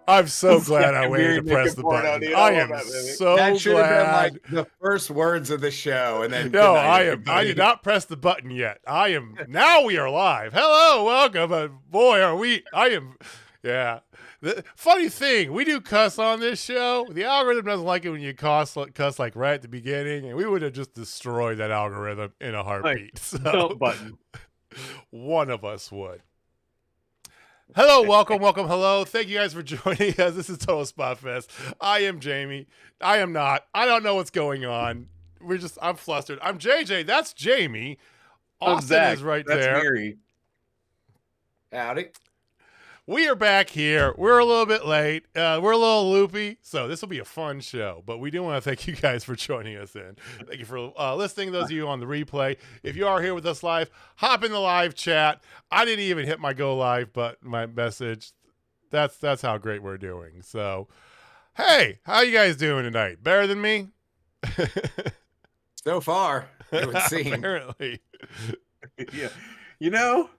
I'm so glad I waited to press the button. I am so that should glad. have been like the first words of the show, and then no, I did not press the button yet. Now we are live. Hello, welcome. Boy, are we? Yeah. The funny thing, we do cuss on this show. The algorithm doesn't like it when you cuss like right at the beginning, and we would have just destroyed that algorithm in a heartbeat. Don't button. One of us would. Hello, welcome, hello. Thank you guys for joining us. This is Total Spotfest. I am Jamie. I am not. I don't know what's going on. I'm flustered. I'm JJ. That's Jamie. Austin is right That's there. Mary. Howdy. We are back here. We're a little bit late. We're a little loopy, so this will be a fun show. But we do want to thank you guys for joining us in. Thank you for listening, those of you on the replay. If you are here with us live, hop in the live chat. I didn't even hit my go live, but my message, that's how great we're doing. So, hey, how you guys doing tonight? Better than me? So far, it would seem. Apparently. Yeah. You know,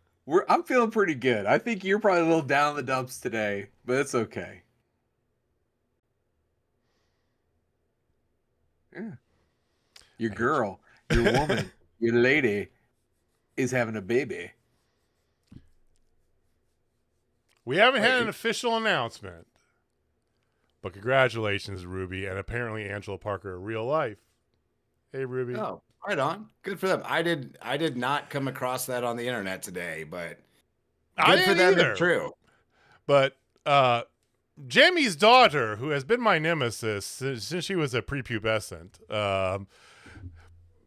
I'm feeling pretty good. I think you're probably a little down in the dumps today, but it's okay. Yeah. Your girl, your woman, your lady is having a baby. We haven't had an official announcement, but congratulations, Ruby, and apparently Angela Parker, real life. Hey, Ruby. Oh, right on. Good for them. I did not come across that on the internet today, but good for them. It's true. But Jamie's daughter, who has been my nemesis since she was a prepubescent,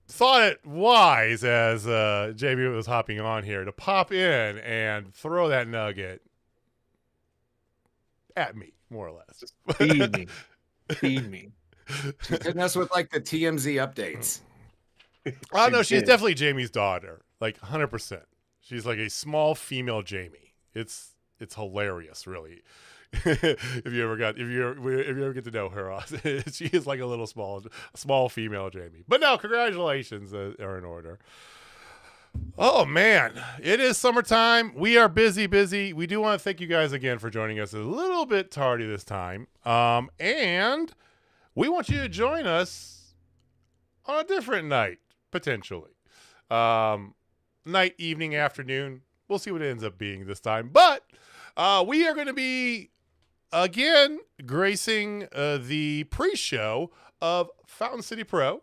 thought it wise as Jamie was hopping on here to pop in and throw that nugget at me, more or less. Feed me. Feed me. She's hitting us with like the TMZ updates. Oh, no, she's definitely Jamie's daughter, like 100%. She's like a small female Jamie. It's hilarious, really. if you ever get to know her, she is like a little small female Jamie. But no, congratulations are in order. Oh man, it is summertime. We are busy. We do want to thank you guys again for joining us a little bit tardy this time. And we want you to join us on a different night, potentially. Night, evening, afternoon. We'll see what it ends up being this time. But we are going to be, again, gracing the pre-show of Fountain City Pro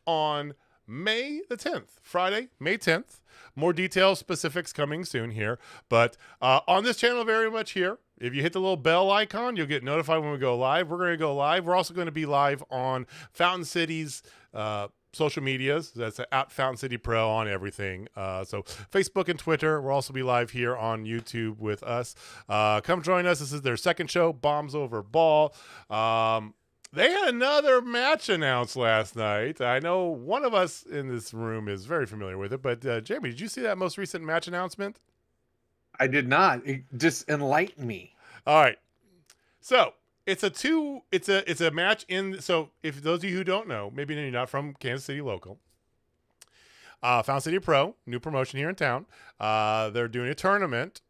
on May the 10th, Friday, May 10th. More details, specifics coming soon here. But on this channel very much here, if you hit the little bell icon, you'll get notified when we go live. We're going to go live. We're also going to be live on Fountain City's social medias. That's at Fountain City Pro on everything. So Facebook and Twitter. We'll also be live here on YouTube with us. Come join us. This is their second show, Bombs Over Ball. They had another match announced last night. I know one of us in this room is very familiar with it, but Jamie, did you see that most recent match announcement? I did not. Just enlighten me. All right. So it's a match so if those of you who don't know, maybe you're not from Kansas City local, Fountain City Pro, new promotion here in town. They're doing a tournament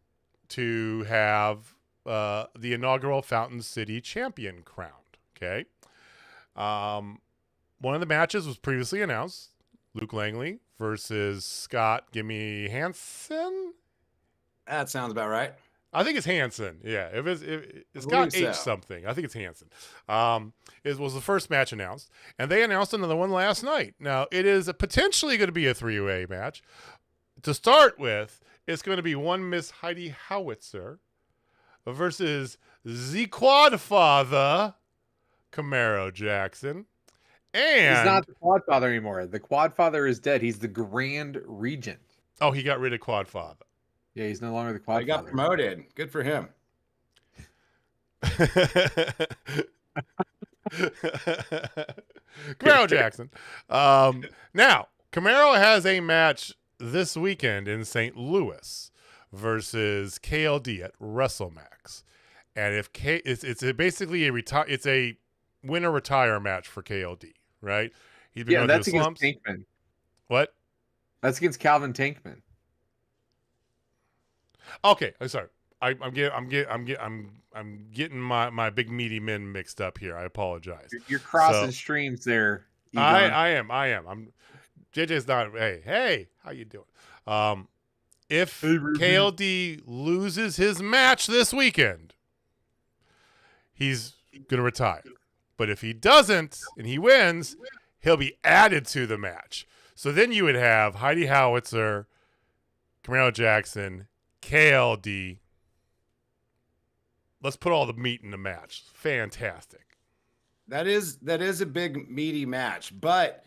to have the inaugural Fountain City champion crowned. Okay. One of the matches was previously announced. Luke Langley versus Scott Gimme Hansen. That sounds about right. I think it's Hansen. Yeah. It's got H something. I think it's Hansen. It was the first match announced. And they announced another one last night. Now, it is potentially going to be a 3-way match. To start with, it's going to be one Miss Heidi Howitzer versus the Quadfather, Camaro Jackson. And he's not the Quadfather anymore. The Quadfather is dead. He's the Grand Regent. Oh, he got rid of Quadfather. Yeah, he's no longer the Quadfather. He got promoted. Good for him. Camaro Jackson. Now, Camaro has a match this weekend in St. Louis versus KLD at WrestleMax. And if it's basically it's a winner retire match for KLD, right? He's been that's against Tankman. What? That's against Calvin Tankman. Okay, I'm sorry. I'm getting my big meaty men mixed up here. I apologize. You're crossing streams there. I am. I'm JJ's not. Hey, how you doing? If KLD loses his match this weekend, he's gonna retire. But if he doesn't and he wins, he'll be added to the match. So then you would have Heidi Howitzer, Camaro Jackson, KLD. Let's put all the meat in the match. Fantastic. That is a big meaty match. But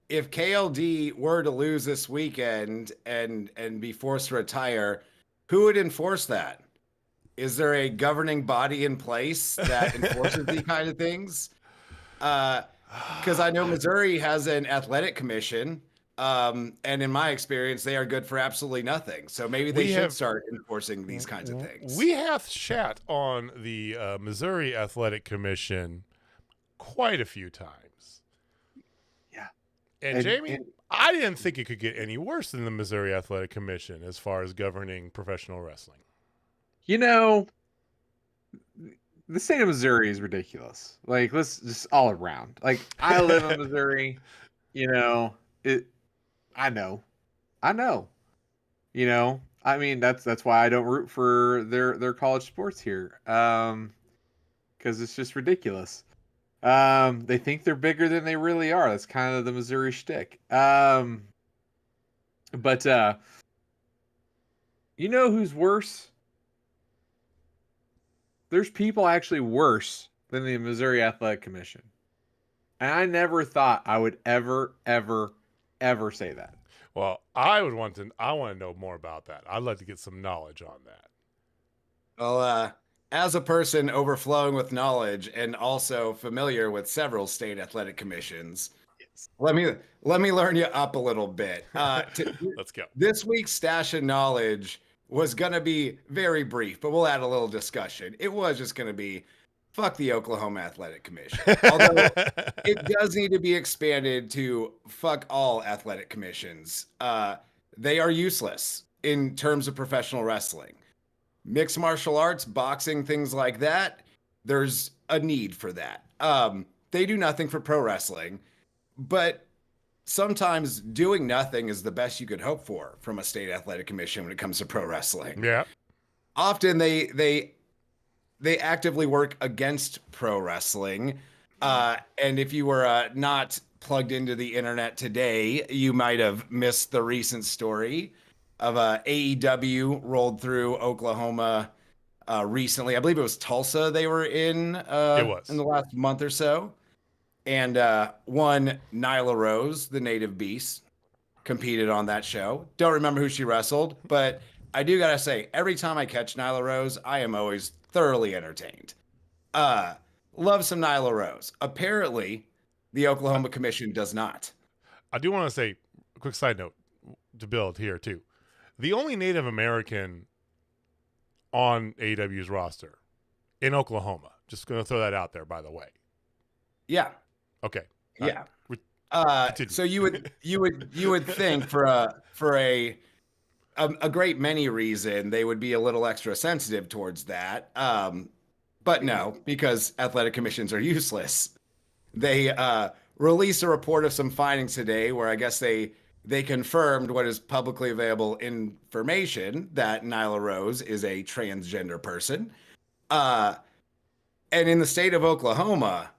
if KLD were to lose this weekend and be forced to retire, who would enforce that? Is there a governing body in place that enforces these kind of things? Because I know Missouri has an athletic commission, and in my experience, they are good for absolutely nothing. So maybe they should start enforcing these kinds of things. We have shat on the Missouri Athletic Commission quite a few times. Yeah. And Jamie, I didn't think it could get any worse than the Missouri Athletic Commission as far as governing professional wrestling. You know, the state of Missouri is ridiculous. Like, let's just all around. Like, I live in Missouri. You know, I know. You know, I mean, that's why I don't root for their college sports here. Because it's just ridiculous. They think they're bigger than they really are. That's kind of the Missouri shtick. But you know who's worse? There's people actually worse than the Missouri Athletic Commission. And I never thought I would ever say that. Well, I want to know more about that. I'd like to get some knowledge on that. Well, as a person overflowing with knowledge and also familiar with several state athletic commissions, let me learn you up a little bit. Let's go. This week's stash of knowledge was going to be very brief, but we'll add a little discussion. It was just going to be fuck the Oklahoma Athletic Commission. Although it does need to be expanded to fuck all athletic commissions. They are useless in terms of professional wrestling. Mixed martial arts, boxing, things like that, there's a need for that. They do nothing for pro wrestling, but sometimes doing nothing is the best you could hope for from a state athletic commission when it comes to pro wrestling. Yeah. Often they actively work against pro wrestling. And if you were not plugged into the internet today, you might have missed the recent story of AEW rolled through Oklahoma recently. I believe it was Tulsa they were in in the last month or so. And one Nyla Rose, the native beast, competed on that show. Don't remember who she wrestled, but I do gotta say, every time I catch Nyla Rose, I am always thoroughly entertained. Love some Nyla Rose. Apparently, the Oklahoma Commission does not. I do want to say a quick side note to build here too. The only Native American on AEW's roster in Oklahoma. Just going to throw that out there, by the way. Yeah. Okay. Yeah. So you would think for a great many reason they would be a little extra sensitive towards that. But no, because athletic commissions are useless. They released a report of some findings today where I guess they confirmed what is publicly available information that Nyla Rose is a transgender person. And in the state of Oklahoma,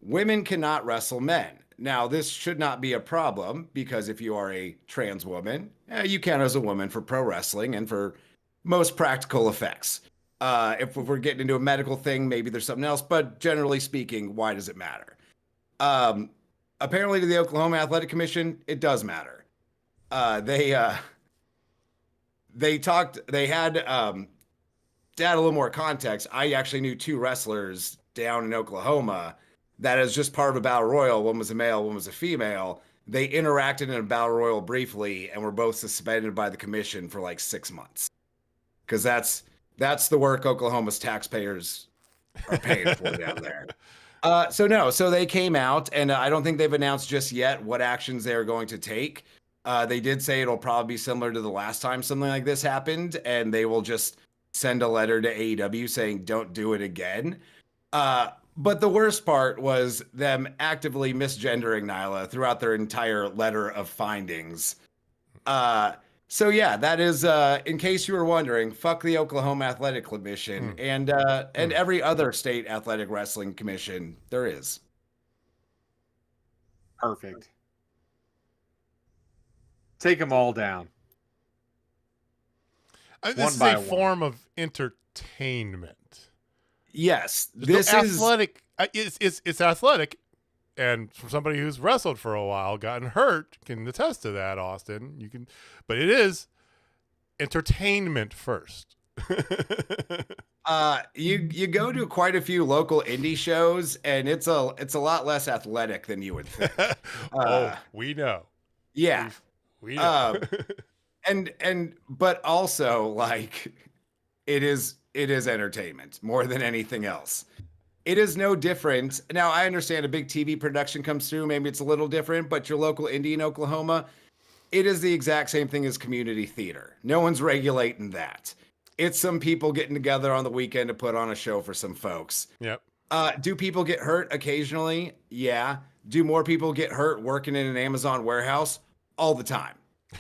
women cannot wrestle men. Now, this should not be a problem because if you are a trans woman, you count as a woman for pro wrestling and for most practical effects. If we're getting into a medical thing, maybe there's something else. But generally speaking, why does it matter? Apparently to the Oklahoma Athletic Commission, it does matter. They had to add a little more context. I actually knew two wrestlers down in Oklahoma that is just part of a battle royal. One was a male, one was a female. They interacted in a battle royal briefly and were both suspended by the commission for like 6 months. Because that's the work Oklahoma's taxpayers are paying for down there. So they came out, and I don't think they've announced just yet what actions they are going to take. They did say it'll probably be similar to the last time something like this happened, and they will just send a letter to AEW saying don't do it again. But the worst part was them actively misgendering Nyla throughout their entire letter of findings. So yeah, that is, in case you were wondering, fuck the Oklahoma Athletic Commission and every other state athletic wrestling commission there is. Perfect. Take them all down. This is a form of entertainment. Yes, this is athletic. It's athletic, and from somebody who's wrestled for a while, gotten hurt, can attest to that. Austin, but it is entertainment first. You go to quite a few local indie shows, and it's a lot less athletic than you would think. We know. Yeah, we know. But also, like, it is entertainment more than anything else. It is no different. Now, I understand a big TV production comes through. Maybe it's a little different, but your local indie in Oklahoma, it is the exact same thing as community theater. No one's regulating that. It's some people getting together on the weekend to put on a show for some folks. Yep. Do people get hurt occasionally? Yeah. Do more people get hurt working in an Amazon warehouse? All the time.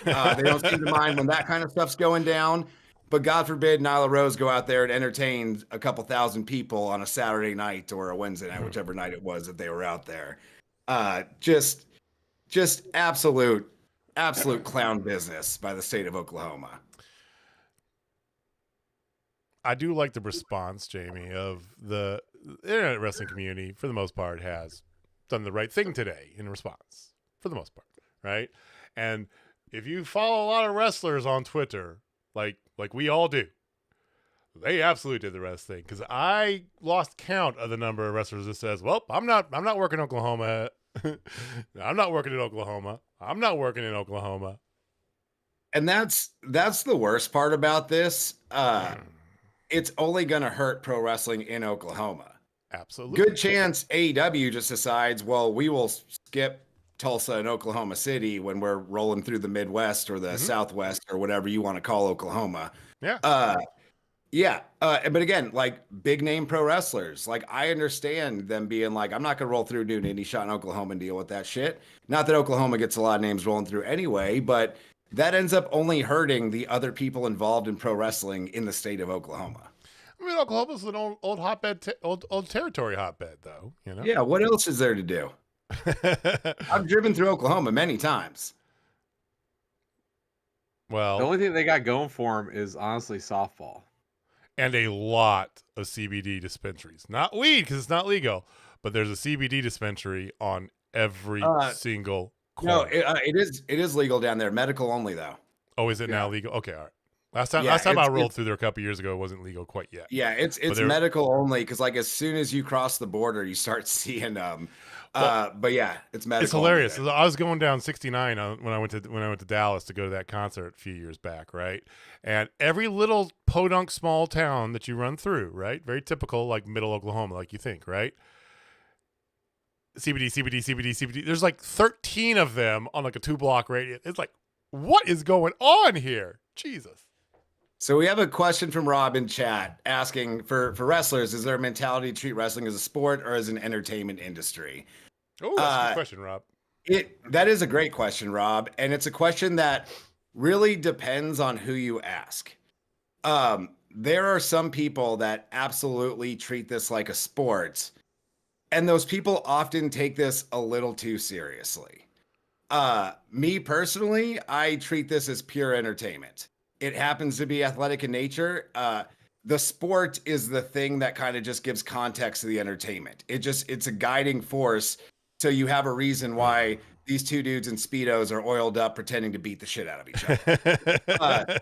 They don't seem to mind when that kind of stuff's going down. But God forbid Nyla Rose go out there and entertain a couple thousand people on a Saturday night or a Wednesday night, whichever night it was that they were out there. Just absolute clown business by the state of Oklahoma. I do like the response, Jamie, of the internet wrestling community, for the most part, has done the right thing today in response, for the most part, right? And if you follow a lot of wrestlers on Twitter, like we all do, they absolutely did the right thing. Because I lost count of the number of wrestlers that says, "Well, I'm not working in Oklahoma. I'm not working in Oklahoma. I'm not working in Oklahoma." And that's the worst part about this. It's only going to hurt pro wrestling in Oklahoma. Absolutely. Good chance AEW just decides, well, we will skip Tulsa and Oklahoma City when we're rolling through the Midwest or the Southwest or whatever you want to call Oklahoma. Yeah. But again, like big name pro wrestlers, like I understand them being like, I'm not going to roll through doing an indie shot in Oklahoma and deal with that shit. Not that Oklahoma gets a lot of names rolling through anyway, but that ends up only hurting the other people involved in pro wrestling in the state of Oklahoma. I mean, Oklahoma's an old hotbed, old territory hotbed, though. You know. Yeah. What else is there to do? I've driven through Oklahoma many times. Well, the only thing they got going for them is honestly softball. And a lot of CBD dispensaries. Not weed, because it's not legal, but there's a CBD dispensary on every single corner. No, it is legal down there. Medical only, though. Oh, is it now legal? Okay, all right. Last time I rolled through there a couple years ago, it wasn't legal quite yet. Yeah, it's medical only, because like as soon as you cross the border, you start seeing them. But yeah, it's medical. It's hilarious. I was going down 69 when I went to Dallas to go to that concert a few years back, right? And every little podunk small town that you run through, right? Very typical, like middle Oklahoma, like you think, right? CBD. There's like 13 of them on like a 2-block radius. It's like, what is going on here? Jesus. So we have a question from Rob in chat asking for wrestlers, is there a mentality to treat wrestling as a sport or as an entertainment industry? Oh, that's a good question, Rob. That is a great question, Rob. And it's a question that really depends on who you ask. There are some people that absolutely treat this like a sport. And those people often take this a little too seriously. Me personally, I treat this as pure entertainment. It happens to be athletic in nature. The sport is the thing that kind of just gives context to the entertainment. It's a guiding force. So you have a reason why these two dudes in Speedos are oiled up pretending to beat the shit out of each other.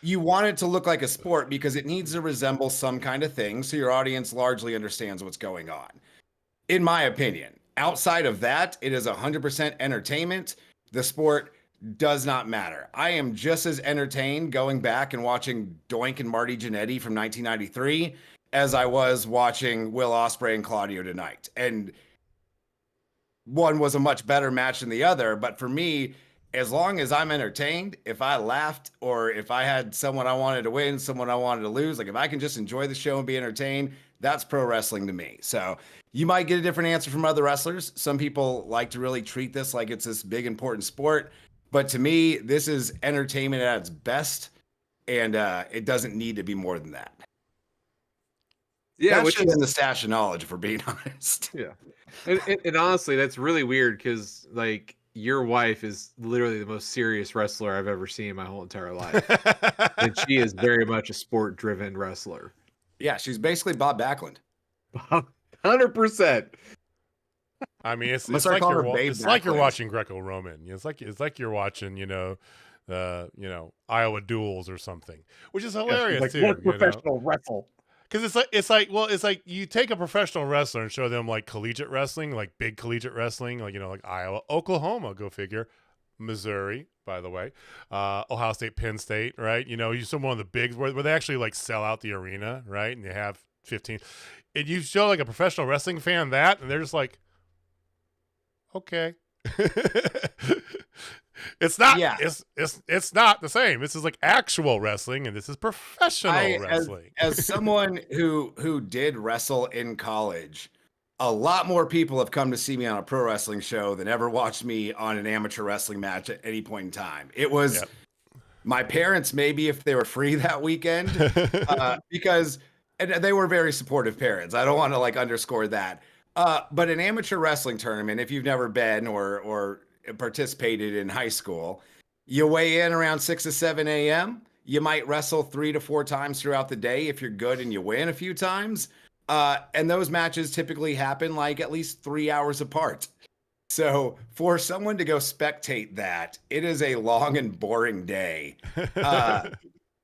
You want it to look like a sport because it needs to resemble some kind of thing so your audience largely understands what's going on. In my opinion, outside of that, it is 100% entertainment. The sport does not matter. I am just as entertained going back and watching Doink and Marty Jannetty from 1993 as I was watching Will Ospreay and Claudio tonight. And one was a much better match than the other, but for me, as long as I'm entertained, if I laughed or if I had someone I wanted to win, someone I wanted to lose, like if I can just enjoy the show and be entertained, that's pro wrestling to me. So you might get a different answer from other wrestlers. Some people like to really treat this like it's this big, important sport. But to me, this is entertainment at its best. And it doesn't need to be more than that. Yeah, which is in the stash of knowledge, if we're being honest. Yeah. And honestly, that's really weird because, like, your wife is literally the most serious wrestler I've ever seen in my whole entire life. And she is very much a sport-driven wrestler. Yeah, she's basically Bob Backlund. 100%. I mean, it's like you're watching Greco-Roman. It's like you're watching, Iowa duels or something, which is hilarious like, too. Professional wrestle. Because it's like you take a professional wrestler and show them like collegiate wrestling, like big collegiate wrestling, like like Iowa, Oklahoma, go figure, Missouri, by the way, Ohio State, Penn State, right? You some one of the bigs where they actually like sell out the arena, right? And you have 15, and you show like a professional wrestling fan that, and they're just like, okay. It's not. Yeah. It's not the same. This is like actual wrestling, and this is professional wrestling. As someone who did wrestle in college, a lot more people have come to see me on a pro wrestling show than ever watched me on an amateur wrestling match at any point in time. It was my parents, maybe if they were free that weekend, because and they were very supportive parents. I don't want to like underscore that. But an amateur wrestling tournament, if you've never been or participated in high school, you weigh in around 6 to 7 a.m. You might wrestle 3 to 4 times throughout the day if you're good and you win a few times. And those matches typically happen like at least 3 hours apart. So for someone to go spectate that, it is a long and boring day.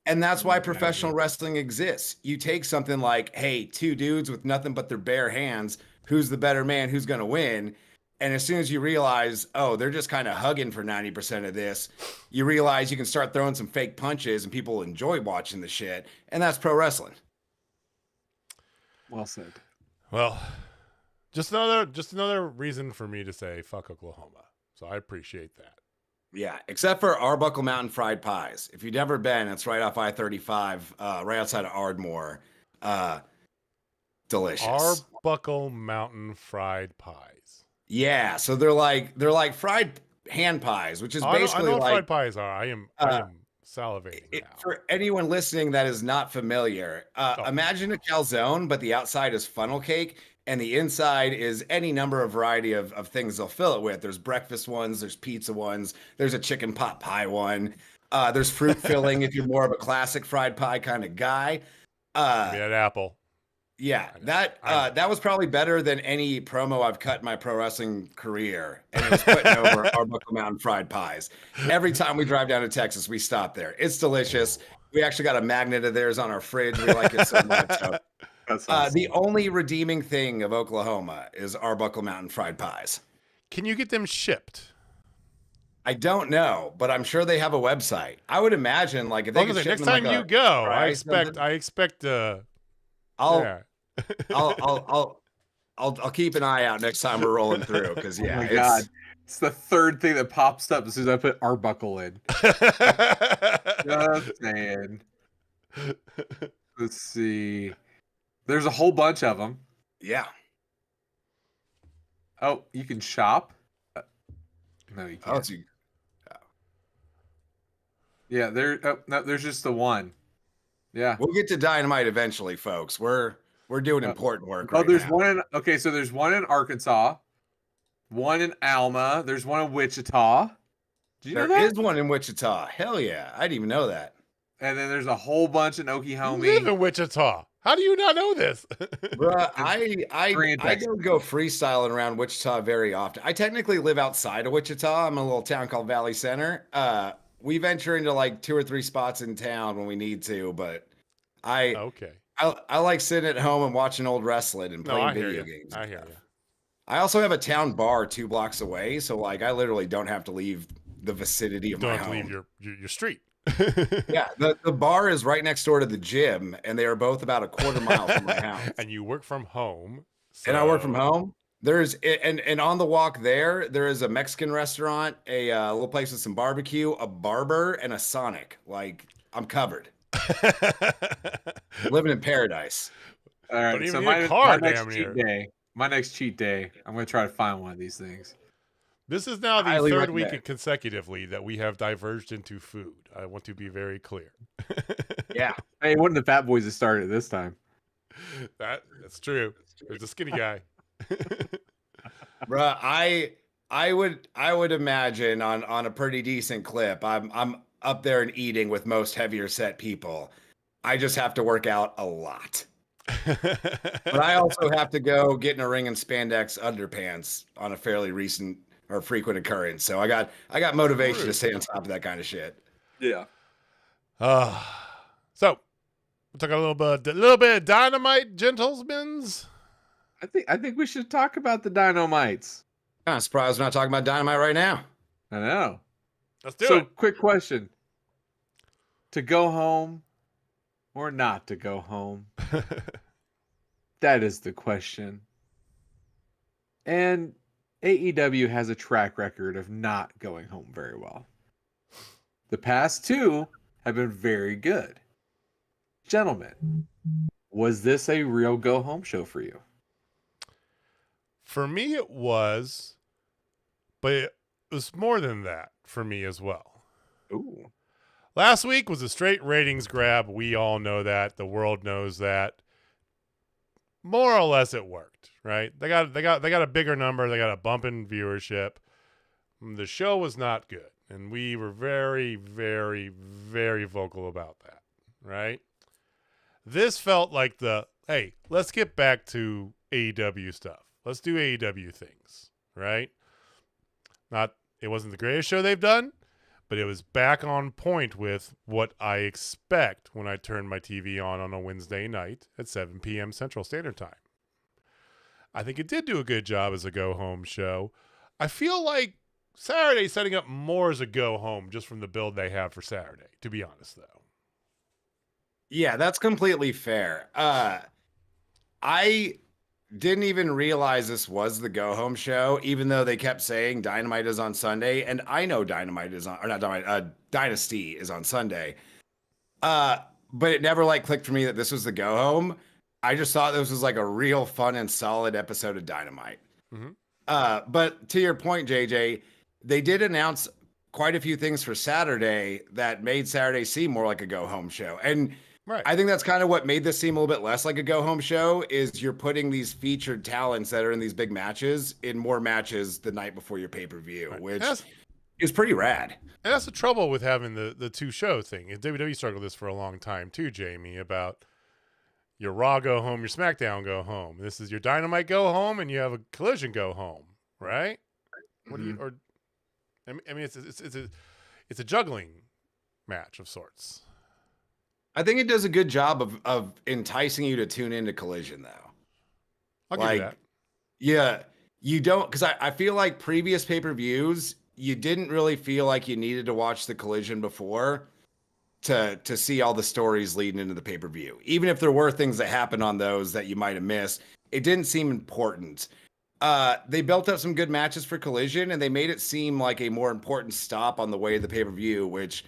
And that's why professional wrestling exists. You take something like, hey, 2 dudes with nothing but their bare hands, who's the better man, who's going to win? And as soon as you realize, oh, they're just kind of hugging for 90% of this, you realize you can start throwing some fake punches and people enjoy watching the shit. And that's pro wrestling. Well said. Well, just another reason for me to say fuck Oklahoma. So I appreciate that. Yeah, except for Arbuckle Mountain Fried Pies. If you've never been, it's right off I-35, right outside of Ardmore. Delicious. Arbuckle Mountain Fried Pies. Yeah, so they're like fried hand pies, which is basically I know what like fried pies are. I am salivating now. For anyone listening that is not familiar, imagine a calzone, but the outside is funnel cake, and the inside is any number of variety of things they'll fill it with. There's breakfast ones, there's pizza ones, there's a chicken pot pie one, there's fruit filling if you're more of a classic fried pie kind of guy. An apple. Yeah, that was probably better than any promo I've cut in my pro wrestling career, and it was putting over Arbuckle Mountain Fried Pies. Every time we drive down to Texas, we stop there. It's delicious. We actually got a magnet of theirs on our fridge. We like it so much. So, that's awesome. The only redeeming thing of Oklahoma is Arbuckle Mountain Fried Pies. Can you get them shipped? I don't know, but I'm sure they have a website. I would imagine, like if they could ship next time you go, I expect. I'll keep an eye out next time we're rolling through because oh my God, it's the third thing that pops up as soon as I put Arbuckle in. Just saying. Let's see. There's a whole bunch of them. Yeah. Oh, you can shop. No, you can't. Yeah, there's just the one. Yeah, we'll get to Dynamite eventually, folks. We're doing important work. Oh, there's one in so there's one in Arkansas, one in Alma, there's one in Wichita. Do you know that? There is one in Wichita. Hell yeah, I didn't even know that. And then there's a whole bunch in Oklahoma. You live in Wichita. How do you not know this? Bruh, I don't go freestyling around Wichita very often. I technically live outside of Wichita. I'm in a little town called Valley Center. We venture into like 2 or 3 spots in town when we need to, but I like sitting at home and watching old wrestling and playing video games. I hear you. I also have a town bar 2 blocks away, so like I literally don't have to leave the vicinity of my home. Don't have to leave your street. Yeah, the bar is right next door to the gym, and they are both about a quarter mile from my house. And you work from home. And I work from home. There's and on the walk there is a Mexican restaurant, a little place with some barbecue, a barber, and a Sonic. Like, I'm covered. Living in paradise. All right, Don't even so need a car, my next damn cheat near. day. My next cheat day, I'm gonna try to find one of these things. This is now the Highly third recommend. week consecutively that we have diverged into food. I want to be very clear. Yeah. Hey, one of the fat boys that started this time. That's true. There's a skinny guy. Bruh, I would imagine on a pretty decent clip, I'm up there and eating with most heavier set people. I just have to work out a lot. But I also have to go get in a ring and spandex underpants on a fairly recent or frequent occurrence. So I got motivation to stay on top of that kind of shit. Yeah. So we'll talk a little bit of Dynamite, gentlemen. I think we should talk about the Dynamites. Kind of surprised we're not talking about Dynamite right now. I know. Let's do So, it. quick question: to go home or not to go home? That is the question. And AEW has a track record of not going home very well. The past two have been very good. Gentlemen, was this a real go home show for you? For me, it was, but it was more than that for me as well. Ooh. Last week was a straight ratings grab. We all know that. The world knows that. More or less, it worked, right? They got a bigger number. They got a bump in viewership. The show was not good, and we were very, very, very vocal about that, right? This felt like hey, let's get back to AEW stuff. Let's do AEW things, right? It wasn't the greatest show they've done, but it was back on point with what I expect when I turn my TV on a Wednesday night at 7 p.m. Central Standard Time. I think it did do a good job as a go-home show. I feel like Saturday's setting up more as a go-home just from the build they have for Saturday, to be honest, though. Yeah, that's completely fair. I didn't even realize this was the go home show, even though they kept saying Dynamite is on Sunday, and I know Dynamite is on, or not Dynamite, Dynasty is on Sunday. But it never like clicked for me that this was the go home. I just thought this was like a real fun and solid episode of Dynamite. Mm-hmm. But to your point, JJ, they did announce quite a few things for Saturday that made Saturday seem more like a go home show. And right. I think that's kind of what made this seem a little bit less like a go-home show is you're putting these featured talents that are in these big matches in more matches the night before your pay-per-view, right. Which is pretty rad. And that's the trouble with having the two-show thing. And WWE struggled with this for a long time too, Jamie, about your Raw go home, your SmackDown go home. This is your Dynamite go home, and you have a Collision go home, right? Mm-hmm. What do you? Or I mean, it's a juggling match of sorts. I think it does a good job of enticing you to tune into Collision, though. I'll give you that. Yeah, you don't, because I feel like previous pay-per-views, you didn't really feel like you needed to watch the Collision before to see all the stories leading into the pay-per-view. Even if there were things that happened on those that you might have missed, it didn't seem important. They built up some good matches for Collision, and they made it seem like a more important stop on the way to the pay-per-view, which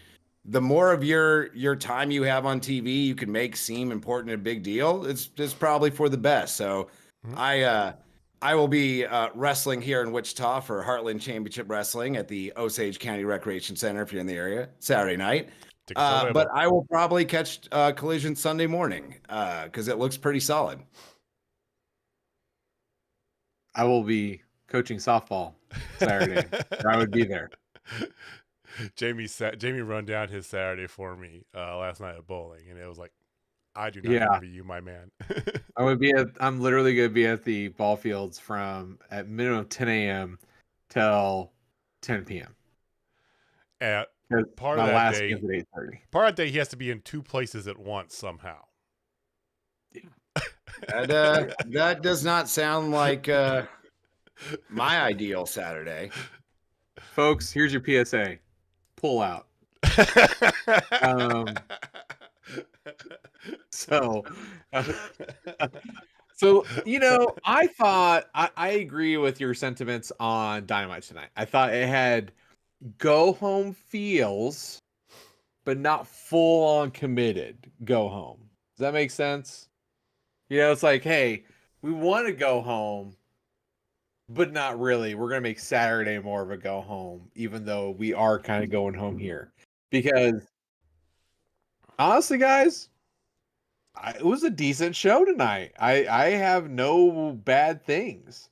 the more of your time you have on TV, you can make seem important and a big deal. It's probably for the best. So I will be wrestling here in Wichita for Heartland Championship Wrestling at the Osage County Recreation Center if you're in the area Saturday night. But I will probably catch Collision Sunday morning because it looks pretty solid. I will be coaching softball Saturday. I would be there. Jamie run down his Saturday for me last night at bowling, and it was like, I do not envy you, my man. I'm literally going to be at the ball fields from at minimum 10 a.m. till 10 p.m. At part of that day, he has to be in two places at once somehow. Yeah. That does not sound like my ideal Saturday. Folks, here's your PSA. Pull out. So So, I thought I agree with your sentiments on Dynamite tonight. I thought it had go home feels, but not full on committed go home. Does that make sense? It's like, hey, we want to go home, but not really. We're going to make Saturday more of a go home, even though we are kind of going home here. Because honestly, guys, it was a decent show tonight. I have no bad things.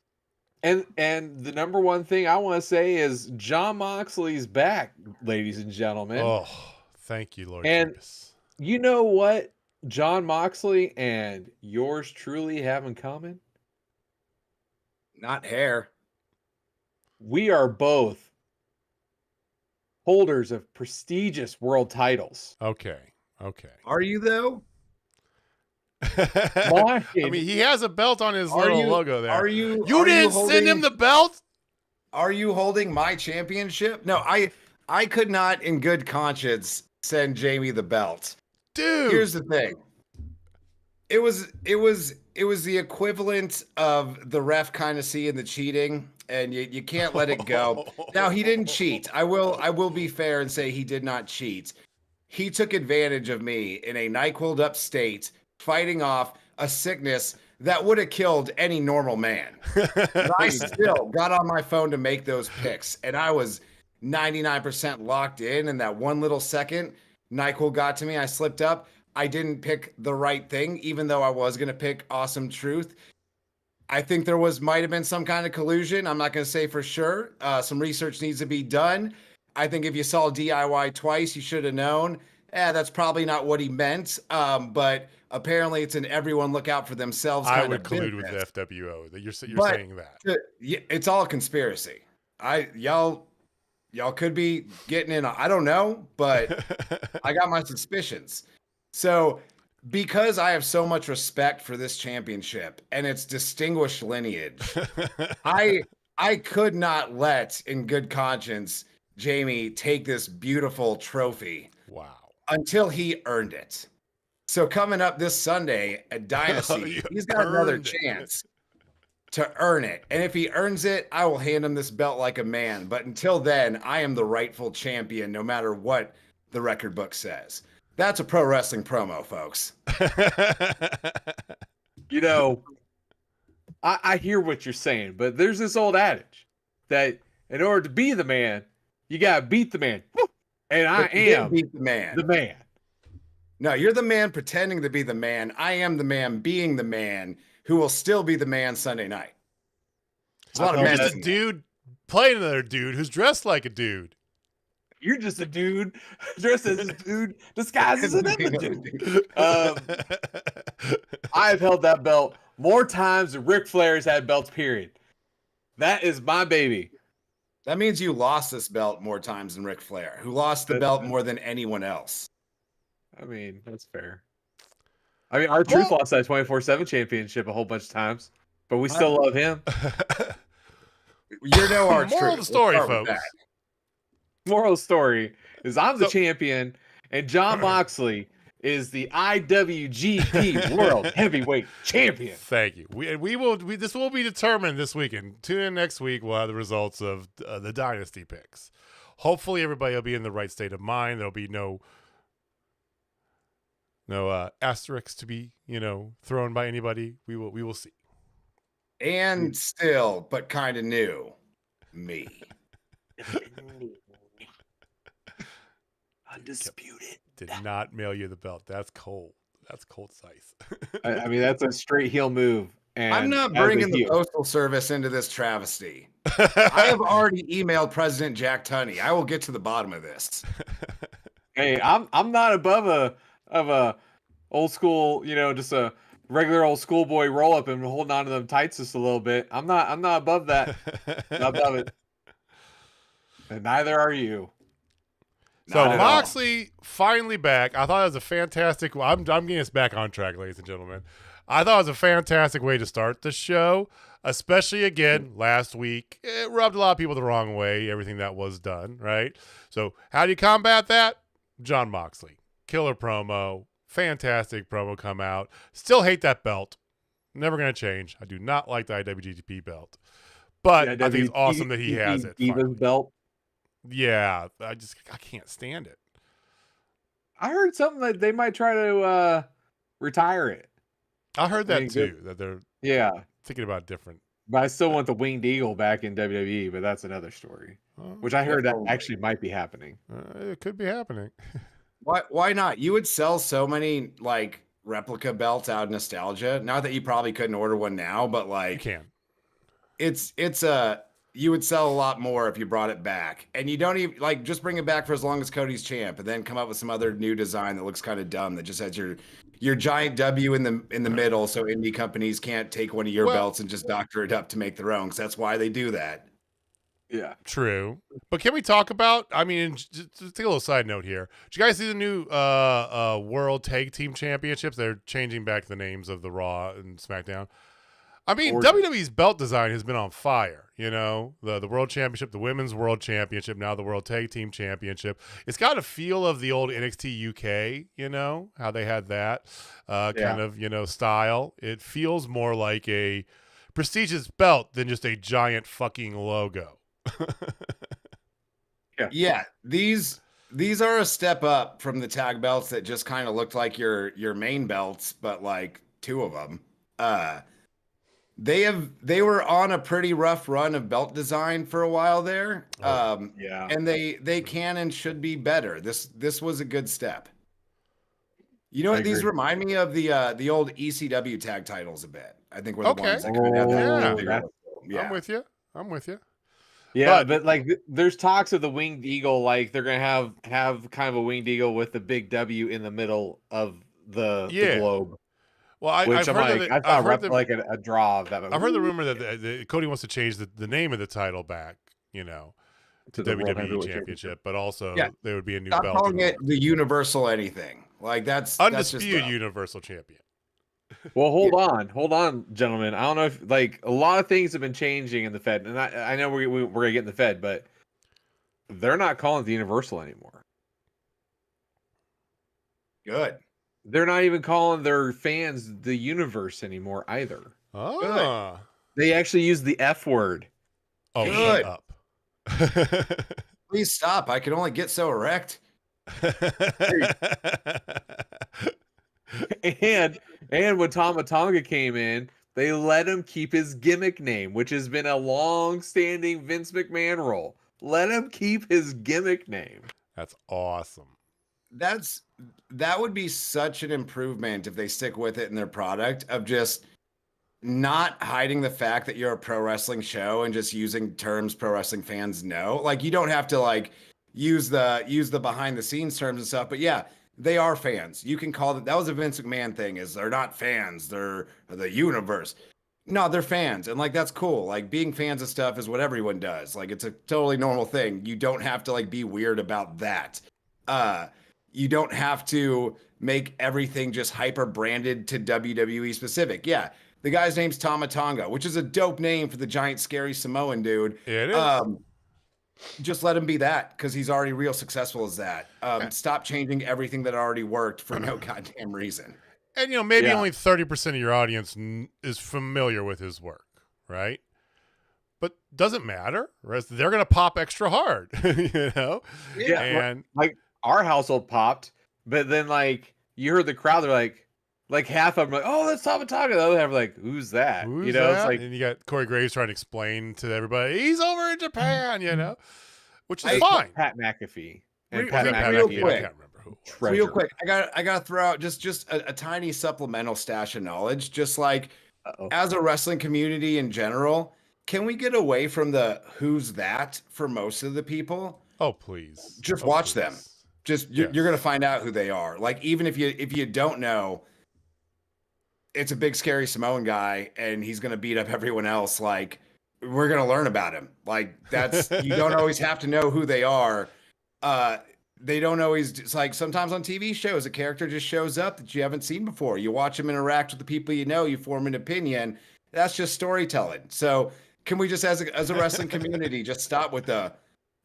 And the number one thing I want to say is Jon Moxley's back, ladies and gentlemen. Oh, thank you, Lord And Jesus. you know what Jon Moxley and yours truly have in common? Not hair. We are both holders of prestigious world titles. Okay. Are you though? I mean, he has a belt on his little logo there. You didn't send him the belt? Are you holding my championship? No, I could not in good conscience send Jamie the belt. Dude. Here's the thing. It was the equivalent of the ref kind of seeing the cheating, and you can't let it go. Now, he didn't cheat. I will be fair and say he did not cheat. He took advantage of me in a NyQuil'd up state, fighting off a sickness that would have killed any normal man. But I still got on my phone to make those picks, and I was 99% locked in. And that one little second, NyQuil got to me. I slipped up. I didn't pick the right thing, even though I was going to pick Awesome Truth. I think there might have been some kind of collusion. I'm not going to say for sure. Some research needs to be done. I think if you saw DIY twice, you should have known. That's probably not what he meant. But apparently it's an everyone look out for themselves kind of I would collude with the FWO. That you're saying that. It's all a conspiracy. Y'all could be getting in. I don't know, but I got my suspicions. So because I have so much respect for this championship and its distinguished lineage, I could not let, in good conscience, Jamie take this beautiful trophy. Wow. Until he earned it. So coming up this Sunday at Dynasty, he's got another chance to earn it. And if he earns it, I will hand him this belt like a man. But until then, I am the rightful champion, no matter what the record book says. That's a pro wrestling promo, folks. I hear what you're saying, but there's this old adage that in order to be the man, you got to beat the man. And I am beat the man. The man. No, you're the man pretending to be the man. I am the man being the man who will still be the man Sunday night. It's a lot of men. Just a dude playing another dude who's dressed like a dude. You're just a dude dressed as a dude disguised as another dude. I've held that belt more times than Ric Flair's had belts, period. That is my baby. That means you lost this belt more times than Ric Flair, who lost the belt more than anyone else. I mean, that's fair. I mean, R-Truth lost that 24/7 championship a whole bunch of times, but we still love him. You know R-Truth. Moral of the story, folks. Moral story is I'm the champion, and Jon Moxley is the IWGP World Heavyweight Champion. Thank you. We will. This will be determined this weekend. Tune in next week. We'll have the results of the Dynasty picks. Hopefully, everybody will be in the right state of mind. There'll be no asterisks to be thrown by anybody. We will see. And still, but kind of new, me. Undisputed. Did not mail you the belt. That's cold. That's cold ice. I mean, that's a straight heel move. And I'm not bringing the Postal Service into this travesty. I have already emailed President Jack Tunney. I will get to the bottom of this. Hey, I'm not above a old school, just a regular old schoolboy roll up and holding on to them tights just a little bit. I'm not above that. Not above it. And neither are you. So Moxley finally back. I thought it was a fantastic. I'm getting us back on track, ladies and gentlemen. I thought it was a fantastic way to start the show, especially again last week. It rubbed a lot of people the wrong way. Everything that was done, right? So how do you combat that? Jon Moxley, killer promo, fantastic promo come out. Still hate that belt. Never going to change. I do not like the IWGP belt. But I think it's awesome that he has it. Divas belt. Yeah, I can't stand it. I heard something that they might try to retire it. I heard that too. That they're thinking about different. But I still want the Winged Eagle back in WWE, but that's another story. Which I heard that actually might be happening. It could be happening. Why not? You would sell so many like replica belts out of nostalgia. Not that you probably couldn't order one now, but like you can. You would sell a lot more if you brought it back. And you don't even like just bring it back for as long as Cody's champ and then come up with some other new design that looks kind of dumb that just has your giant W in the middle so indie companies can't take one of your belts and just doctor it up to make their own, because that's why they do that. Yeah. True. But can we talk about, I mean, just take a little side note here. Did you guys see the new World Tag Team Championships? They're changing back the names of the Raw and SmackDown. I mean, WWE's belt design has been on fire, you know, the World Championship, the Women's World Championship, now the World Tag Team Championship. It's got a feel of the old NXT UK, you know, how they had that kind of, you know, style. It feels more like a prestigious belt than just a giant fucking logo. Yeah, these are a step up from the tag belts that just kind of looked like your main belts, but like two of them. They were on a pretty rough run of belt design for a while there. And they can and should be better. This was a good step. You know what these remind me of the old ECW tag titles a bit. I think we're the ones that could have that. Yeah. I'm with you. Yeah, but like there's talks of the Winged Eagle, like they're gonna have kind of a Winged Eagle with the big W in the middle of the globe. Well, I've heard a draw of that. I've heard the rumor that Cody wants to change the name of the title back, you know, to WWE Championship, but also there would be a new belt. Stop calling it the Universal anything. Like that's undisputed Universal Champion. Well, hold on, gentlemen. I don't know if like a lot of things have been changing in the Fed, and I know we're gonna get in the Fed, but they're not calling it the Universal anymore. Good. They're not even calling their fans the Universe anymore either. Oh, good. They actually use the F word. Oh, shut up! Please stop. I can only get so erect. And when Tama Tonga came in, they let him keep his gimmick name, which has been a long-standing Vince McMahon role. Let him keep his gimmick name. That's awesome. That would be such an improvement if they stick with it in their product of just not hiding the fact that you're a pro wrestling show and just using terms pro wrestling fans know. Like you don't have to like use the behind the scenes terms and stuff, but yeah. They are fans. You can call that was a Vince McMahon thing, is they're not fans, they're the universe. No, they're fans. And like that's cool. Like being fans of stuff is what everyone does. Like it's a totally normal thing. You don't have to like be weird about that. You don't have to make everything just hyper branded to WWE specific. Yeah. The guy's name's Tama Tonga, which is a dope name for the giant scary Samoan dude. It is. Just let him be that because he's already real successful as that. Stop changing everything that already worked for no goddamn reason. And, you know, maybe only 30% of your audience is familiar with his work, right? But doesn't matter. Right? They're going to pop extra hard, you know? Yeah. And like our household popped, but then like you heard the crowd, they're like half of them like, oh, that's Tama Tonga. The other half like, who's that? Who's you know, that? It's like, and you got Corey Graves trying to explain to everybody, he's over in Japan, you know, which is fine. Pat McAfee. And Pat McAfee. I can't remember who. Real quick, I got to throw out just a tiny supplemental stash of knowledge. Just like as a wrestling community in general, can we get away from the who's that for most of the people? Oh, please. Just watch them. Just you're going to find out who they are. Like even if you don't know, it's a big scary Samoan guy and he's going to beat up everyone else. Like we're going to learn about him. Like that's, you don't always have to know who they are. They don't always, it's like sometimes on TV shows, a character just shows up that you haven't seen before. You watch him interact with the people you know, you form an opinion. That's just storytelling. So can we just, as a wrestling community, just stop with the,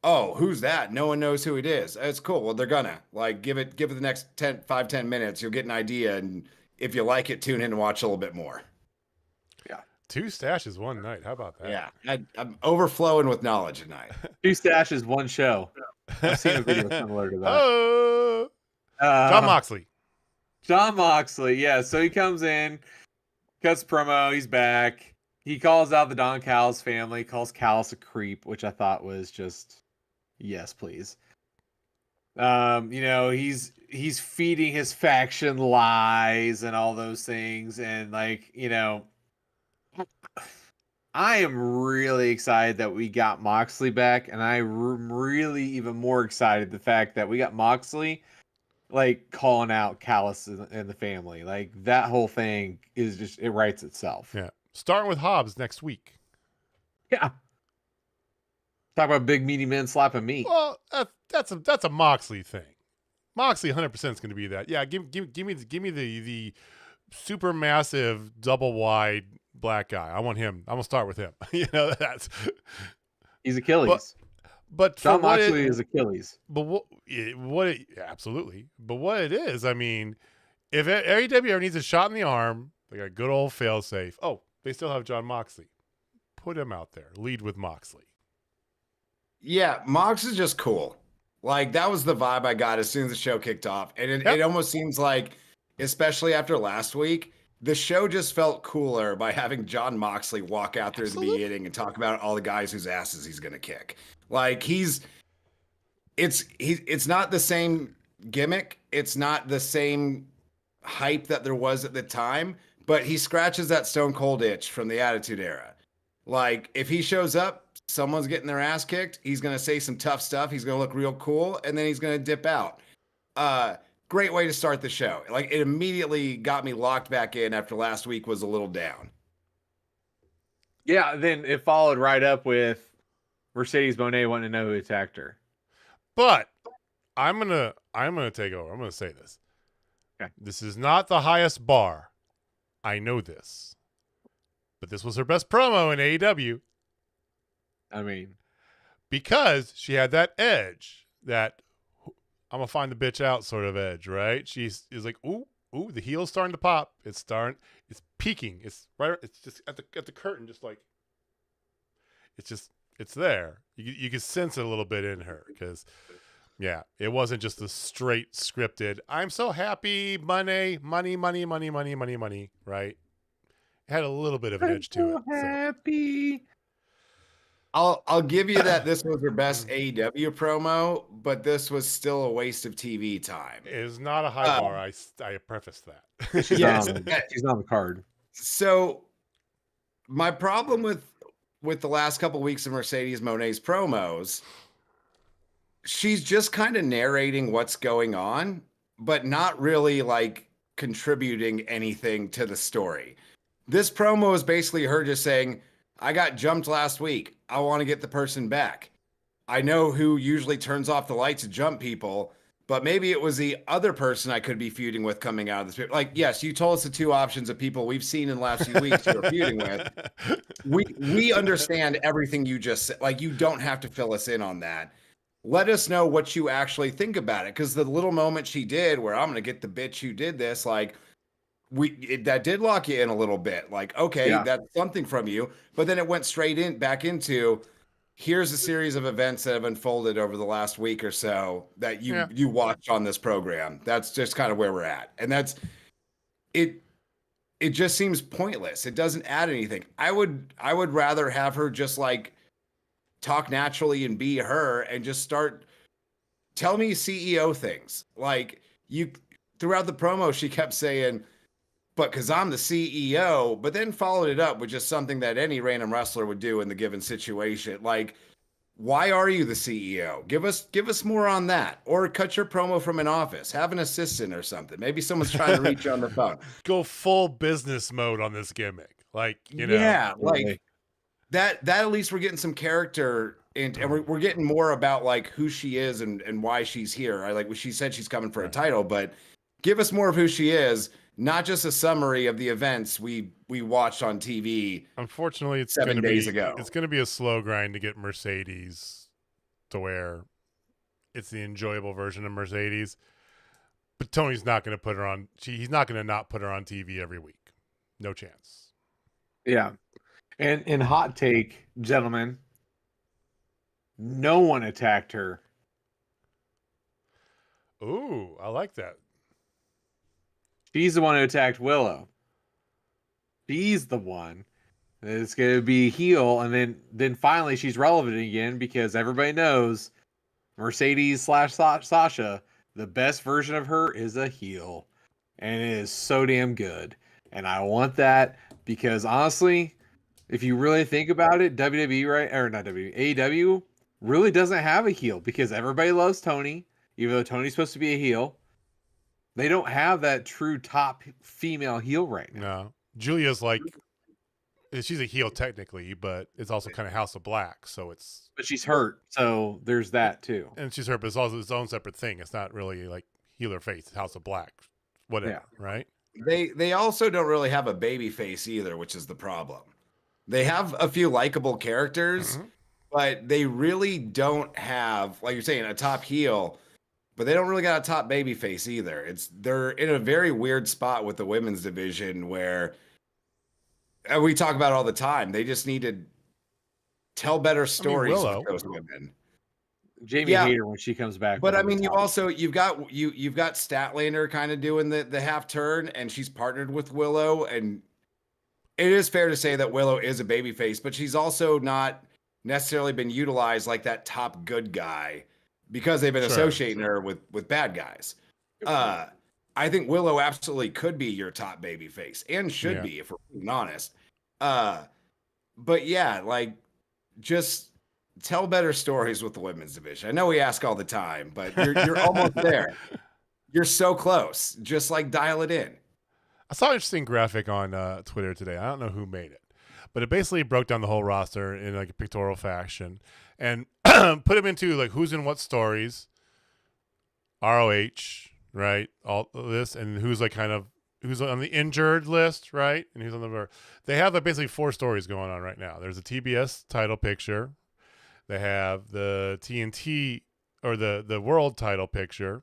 oh, who's that? No one knows who it is. It's cool. Well, they're gonna like give it the next 10 minutes. You'll get an idea. And if you like it, tune in and watch a little bit more. 2 stashes one night. How about that? Yeah, I'm overflowing with knowledge tonight. 2 stashes, 1 show. I've seen a video similar to that. Oh, Jon Moxley. Jon Moxley, yeah. So he comes in, cuts promo, he's back. He calls out the Don Callis family, calls Callis a creep, which I thought was just, yes, please. He's feeding his faction lies and all those things, and I am really excited that we got Moxley back, and I'm really even more excited the fact that we got Moxley calling out Callis and the family. Like, that whole thing is just, it writes itself. Yeah. Starting with Hobbs next week. Yeah. Talk about big meaty men slapping meat. Well, that's a Moxley thing. Moxley 100% is going to be that. Yeah, give me the super massive double wide black guy. I want him. I'm gonna start with him. That's he's Achilles. But Jon Moxley is Achilles. But absolutely. But what it is, I mean, if AEW ever needs a shot in the arm, they got a good old failsafe. Oh, they still have Jon Moxley. Put him out there. Lead with Moxley. Yeah, Mox is just cool. Like, that was the vibe I got as soon as the show kicked off. And it almost seems like, especially after last week, the show just felt cooler by having Jon Moxley walk out there at the beginning and talk about all the guys whose asses he's going to kick. Like, it's not the same gimmick. It's not the same hype that there was at the time, but he scratches that Stone Cold itch from the Attitude Era. Like, if he shows up, someone's getting their ass kicked, he's going to say some tough stuff, he's going to look real cool, and then he's going to dip out. Great way to start the show. Like, it immediately got me locked back in after last week was a little down. Yeah, then it followed right up with Mercedes Moné wanting to know who attacked her. But I'm gonna take over. I'm gonna say this. Okay. This is not the highest bar. I know this. But this was her best promo in AEW. I mean, because she had that edge, that I'm gonna find the bitch out sort of edge, right? She's like, ooh, the heel's starting to pop. It's peaking. It's just at the curtain, just like it's there. You can sense it a little bit in her because, yeah, it wasn't just the straight scripted. I'm so happy, money, right? It had a little bit of an edge to it. Happy. I'll give you that this was her best AEW promo, but this was still a waste of TV time. It is not a high bar. I preface that. She's on the card. So my problem with the last couple of weeks of Mercedes Moné's promos, she's just kind of narrating what's going on, but not really like contributing anything to the story. This promo is basically her just saying, I got jumped last week. I want to get the person back. I know who usually turns off the lights to jump people, but maybe it was the other person I could be feuding with coming out of this. Like, yes, you told us the 2 options of people we've seen in the last few weeks you're feuding with. We understand everything you just said. Like, you don't have to fill us in on that. Let us know what you actually think about it. Because the little moment she did where I'm going to get the bitch who did this, like, that did lock you in a little bit. Like, okay, that's something from you. But then it went straight back into, here's a series of events that have unfolded over the last week or so that you watched on this program. That's just kind of where we're at. And that's it. It just seems pointless. It doesn't add anything. I would rather have her just like talk naturally and be her and just tell me CEO things. Like, throughout the promo, she kept saying, but because I'm the CEO, but then followed it up with just something that any random wrestler would do in the given situation. Like, why are you the CEO? Give us more on that. Or cut your promo from an office. Have an assistant or something. Maybe someone's trying to reach you on the phone. Go full business mode on this gimmick. Like, Yeah, like that at least we're getting some character and we're getting more about like who she is and why she's here. Like she said she's coming for a title, but give us more of who she is. Not just a summary of the events we watched on TV. Unfortunately, it's 7 days ago. It's going to be a slow grind to get Mercedes to where it's the enjoyable version of Mercedes. But Tony's not going to put her on. He's not going to not put her on TV every week. No chance. Yeah. And in hot take, gentlemen, no one attacked her. Ooh, I like that. She's the one who attacked Willow. She's the one that's going to be heel, and then finally she's relevant again because everybody knows Mercedes/Sasha, the best version of her is a heel, and it is so damn good. And I want that because honestly, if you really think about it, WWE, right, or not WWE, AEW really doesn't have a heel because everybody loves Tony, even though Tony's supposed to be a heel. They don't have that true top female heel right now. No, Julia's like, she's a heel technically, but it's also kind of House of Black, so it's. But she's hurt, so there's that too. And she's hurt, but it's also its own separate thing. It's not really like heel or face. It's House of Black, whatever, right? They also don't really have a baby face either, which is the problem. They have a few likable characters, but they really don't have, like you're saying, a top heel. But they don't really got a top baby face either. They're in a very weird spot with the women's division where we talk about it all the time. They just need to tell better stories with those women. Jamie Hayter when she comes back. But I mean, you've got Statlander kind of doing the half turn, and she's partnered with Willow, and it is fair to say that Willow is a baby face, but she's also not necessarily been utilized like that top good guy. Because they've been associating her with bad guys. I think Willow absolutely could be your top baby face and should be, if we're being honest. But yeah, like, just tell better stories with the women's division. I know we ask all the time, but you're almost there. You're so close. Just like dial it in. I saw an interesting graphic on Twitter today. I don't know who made it, but it basically broke down the whole roster in like a pictorial fashion and put them into like who's in what stories, ROH, right? All of this, and who's like kind of who's on the injured list, right? And who's on the. They have like basically 4 stories going on right now. There's a TBS title picture. They have the TNT or the world title picture.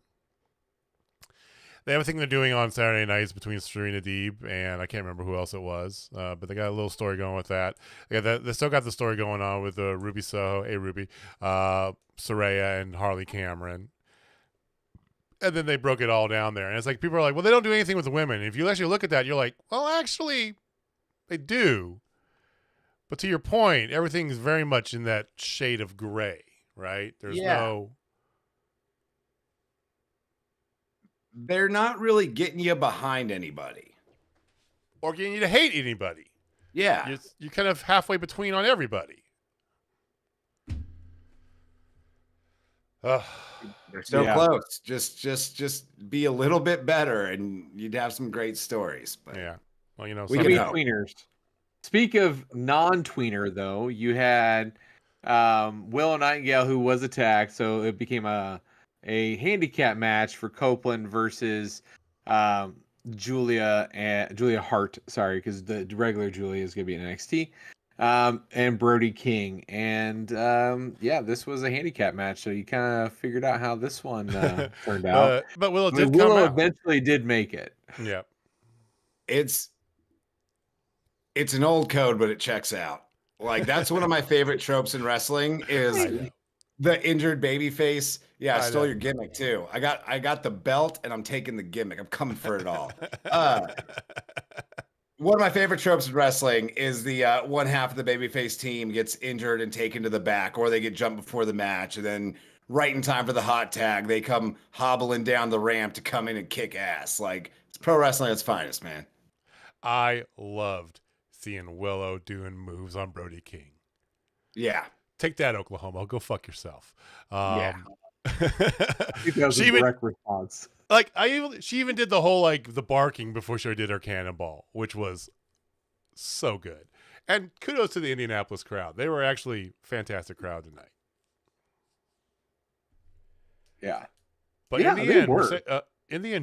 They have a thing they're doing on Saturday nights between Serena Deeb and I can't remember who else it was, but they got a little story going with that. They still got the story going on with Ruby Soho, Saraya, and Harley Cameron. And then they broke it all down there. And it's like people are like, well, they don't do anything with the women. And if you actually look at that, you're like, well, actually, they do. But to your point, everything's very much in that shade of gray, right? There's no... They're not really getting you behind anybody. Or getting you to hate anybody. Yeah. You're kind of halfway between on everybody. They're so close. Just be a little bit better and you'd have some great stories. But yeah. Well, you know, we can be tweeners. Speak of non-tweener, though, you had Willow Nightingale, who was attacked, so it became a handicap match for Copeland versus Julia Hart. Sorry, because the regular Julia is going to be in NXT. And Brody King. And this was a handicap match, so you kind of figured out how this one turned out. But Willow eventually did make it. Yeah. It's an old code, but it checks out. Like, that's one of my favorite tropes in wrestling is the injured baby face. Yeah, I stole your gimmick too. I got the belt and I'm taking the gimmick. I'm coming for it all. One of my favorite tropes in wrestling is the one half of the babyface team gets injured and taken to the back, or they get jumped before the match, and then right in time for the hot tag, they come hobbling down the ramp to come in and kick ass. Like, it's pro wrestling at its finest, man. I loved seeing Willow doing moves on Brody King. Yeah. Take that, Oklahoma. Go fuck yourself. She even, direct response. Like she even did the whole like the barking before she did her cannonball, which was so good. And kudos to the Indianapolis crowd. They were actually fantastic crowd tonight. Yeah. But in the end, look at they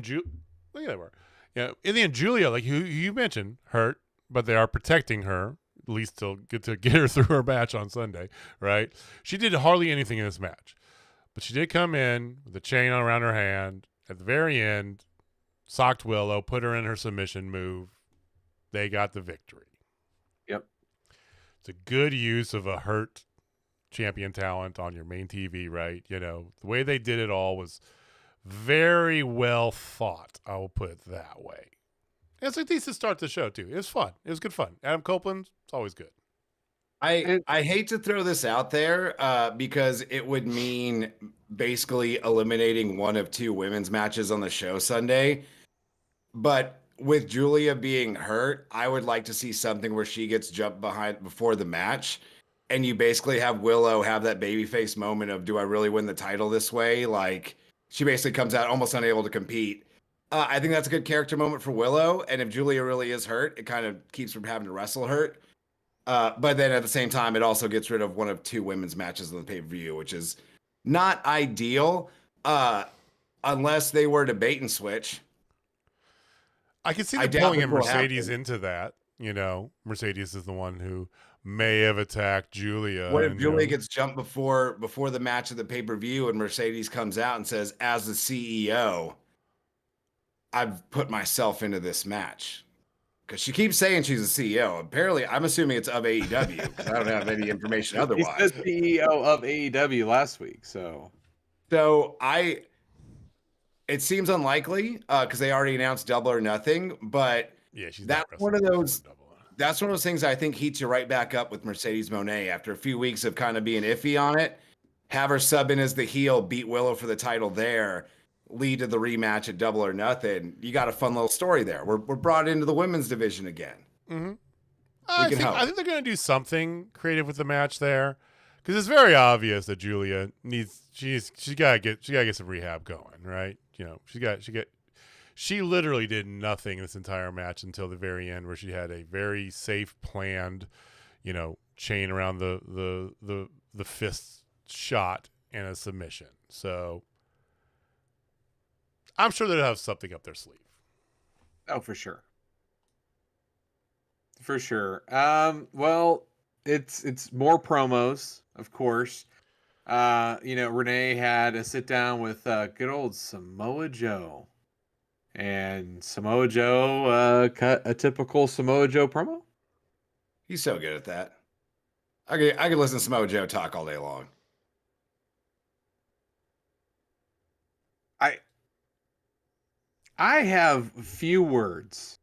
were. Yeah, in the end, Julia, like you mentioned, hurt, but they are protecting her. At least to get her through her match on Sunday, right? She did hardly anything in this match. But she did come in with a chain around her hand at the very end, socked Willow, put her in her submission move. They got the victory. Yep. It's a good use of a hurt champion talent on your main TV, right? You know, the way they did it all was very well thought. I will put it that way. And it's a decent start to the show too. It was fun. It was good fun. Adam Copeland, it's always good. I hate to throw this out there because it would mean basically eliminating one of two women's matches on the show Sunday. But with Julia being hurt, I would like to see something where she gets jumped behind before the match. And you basically have Willow have that babyface moment of, do I really win the title this way? Like, she basically comes out almost unable to compete. I think that's a good character moment for Willow. And if Julia really is hurt, it kind of keeps from having to wrestle hurt. But then at the same time, it also gets rid of one of two women's matches on the pay-per-view, which is not ideal unless they were to bait and switch. I can see them pulling in Mercedes into that. You know, Mercedes is the one who may have attacked Julia. What if Julia gets jumped before the match of the pay-per-view and Mercedes comes out and says, as the CEO, I've put myself into this match? Because she keeps saying she's a CEO. Apparently, I'm assuming it's of AEW because I don't have any information otherwise. He said CEO of AEW last week, so it seems unlikely because they already announced Double or Nothing. But yeah, that's one of those. That's one of those things I think heats you right back up with Mercedes Moné after a few weeks of kind of being iffy on it. Have her sub in as the heel, beat Willow for the title there, lead to the rematch at Double or Nothing. You got a fun little story there. We're brought into the women's division again. Mm-hmm. I think they're going to do something creative with the match there because it's very obvious that Julia she's got to get some rehab going, right? You know, she literally did nothing this entire match until the very end, where she had a very safe, planned, you know, chain around the fist shot and a submission. So I'm sure they'll have something up their sleeve. Oh, for sure. For sure. Well, it's more promos, of course. You know, Renee had a sit down with good old Samoa Joe. And Samoa Joe cut a typical Samoa Joe promo. He's so good at that. I could listen to Samoa Joe talk all day long. I have few words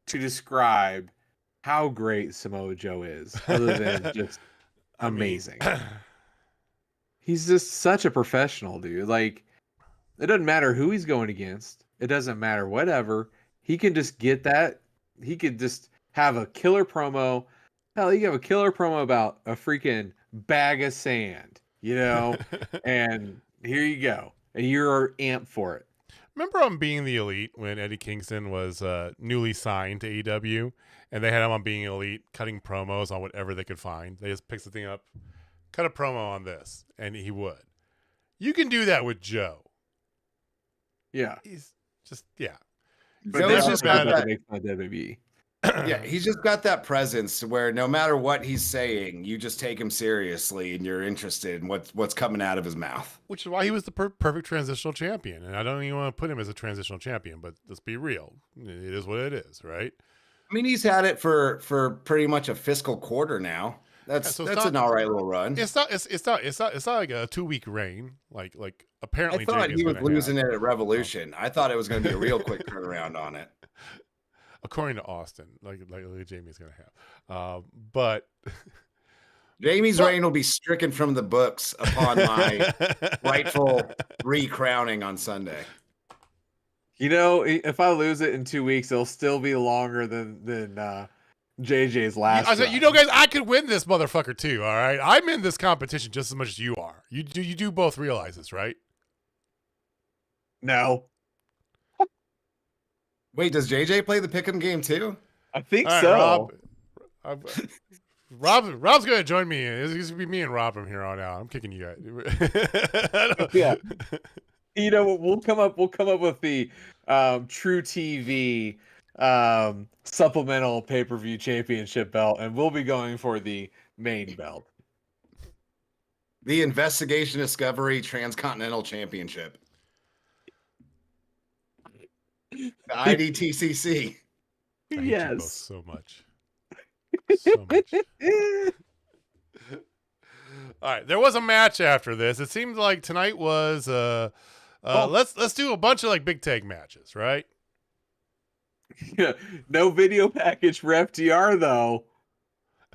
to describe how great Samoa Joe is, other than just amazing. He's just such a professional, dude. Like, it doesn't matter who he's going against. It doesn't matter whatever. He can just get that. He could just have a killer promo. Hell, you have a killer promo about a freaking bag of sand, you know? And here you go. And you're amped for it. Remember on Being the Elite when Eddie Kingston was newly signed to AEW, and they had him on Being Elite cutting promos on whatever they could find. They just picked the thing up, cut a promo on this, and he would. You can do that with Joe. Yeah. He's just, yeah. But Joe's just got that. WWE. Yeah, he's just got that presence where no matter what he's saying, you just take him seriously and you're interested in what's coming out of his mouth. Which is why he was the perfect transitional champion. And I don't even want to put him as a transitional champion, but let's be real. It is what it is, right? I mean, he's had it for pretty much a fiscal quarter now. That's an all right little run. It's not like a 2-week reign. Like apparently I thought he was losing it at Revolution. I thought it was going to be a real quick turnaround on it. According to Austin, like Jamie's going to have. But Jamie's reign will be stricken from the books upon my rightful recrowning on Sunday. You know, if I lose it in 2 weeks, it'll still be longer than JJ's last. I said, you know, guys, I could win this motherfucker too. All right, I'm in this competition just as much as you are. You do both realize this, right? No. Wait, does JJ play the pick'em game too? I think so. Rob's going to join me. It's going to be me and Rob from here on out. I'm kicking you guys. Yeah. You know, we'll come up with the True TV supplemental pay-per-view championship belt, and we'll be going for the main belt. The Investigation Discovery Transcontinental Championship. The IDTCC. I hate you both so much. So much. All right, there was a match after this. It seemed like tonight was let's do a bunch of like big tag matches, right? Yeah, no video package for FTR though.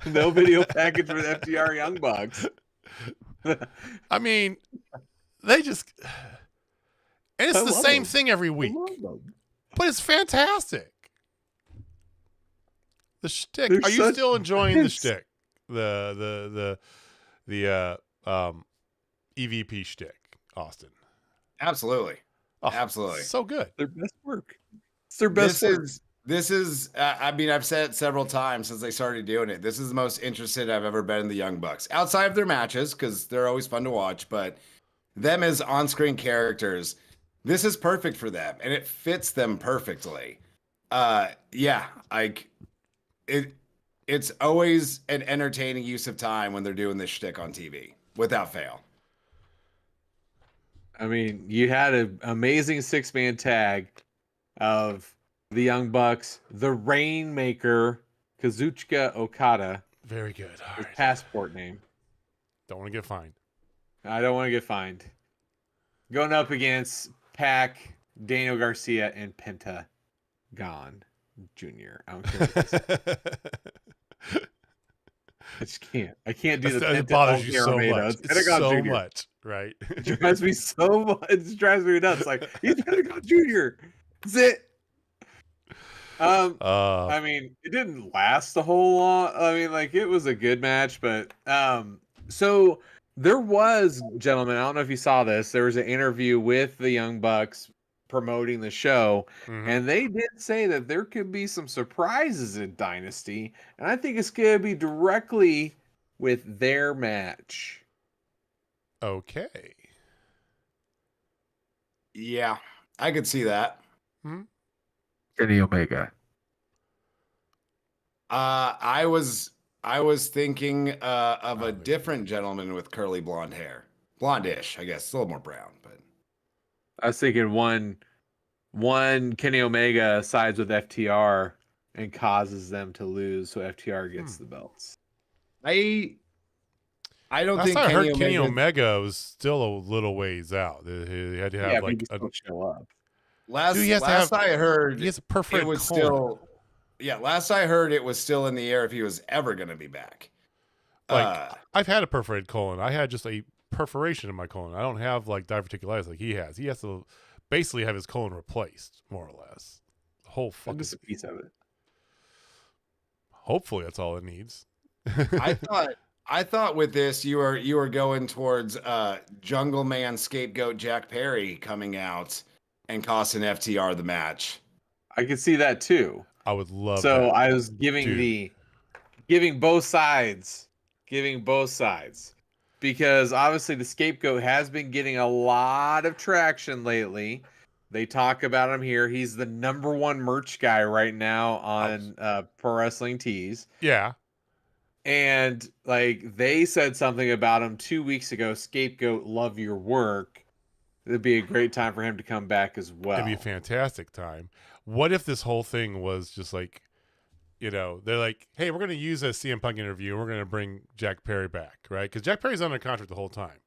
No video package for the FTR Young Bucks. I mean, they just and it's the same thing every week, but it's fantastic. The shtick. Are you still enjoying the shtick? The EVP shtick, Austin. Absolutely. Oh, absolutely. So good. Their best work. It's their best work. This is I mean, I've said it several times since they started doing it. This is the most interested I've ever been in the Young Bucks. Outside of their matches, because they're always fun to watch, but them as on-screen characters, this is perfect for them, and it fits them perfectly. It's always an entertaining use of time when they're doing this shtick on TV, without fail. I mean, you had an amazing 6-man tag of the Young Bucks, the Rainmaker, Kazuchika Okada. Very good. His passport name. Don't want to get fined. I don't want to get fined. Going up against Pac, Daniel Garcia, and Pentagon Jr. I don't care. I just can't. I can't do the It bothers you so much. It's so much, right? It drives me so much. It drives me nuts. Like, he's Pentagon Jr. That's it. I mean, it didn't last the whole long. I mean, like, it was a good match, but so there was, gentlemen, I don't know if you saw this. There was an interview with the Young Bucks promoting the show, and they did say that there could be some surprises in Dynasty, and I think it's going to be directly with their match. Okay. Yeah, I could see that. Kenny Omega. I was thinking of a different gentleman with curly blonde hair, blondish, I guess, a little more brown, but I was thinking one Kenny Omega sides with FTR and causes them to lose, so FTR gets the belts. I don't Last think I heard Kenny Omega was still a little ways out. He had to have like a show up. Last I heard, he has a perforated colon. Last I heard, it was still in the air if he was ever going to be back. Like, I've had a perforated colon. I had just a perforation in my colon. I don't have like diverticulitis like he has. He has to basically have his colon replaced, more or less. The whole fucking just a piece of it. Hopefully, that's all it needs. I thought with this you were going towards Jungle Man scapegoat Jack Perry coming out and costing FTR the match. I could see that too. I would love. So that. I was giving both sides, because obviously the scapegoat has been getting a lot of traction lately. They talk about him here. He's the #1 merch guy right now on Pro Wrestling Tees. Yeah. And like they said something about him 2 weeks ago. Scapegoat, love your work. It'd be a great time for him to come back as well. It'd be a fantastic time. What if this whole thing was just like, they're like, hey, we're going to use a CM Punk interview and we're going to bring Jack Perry back, right? Because Jack Perry's under contract the whole time.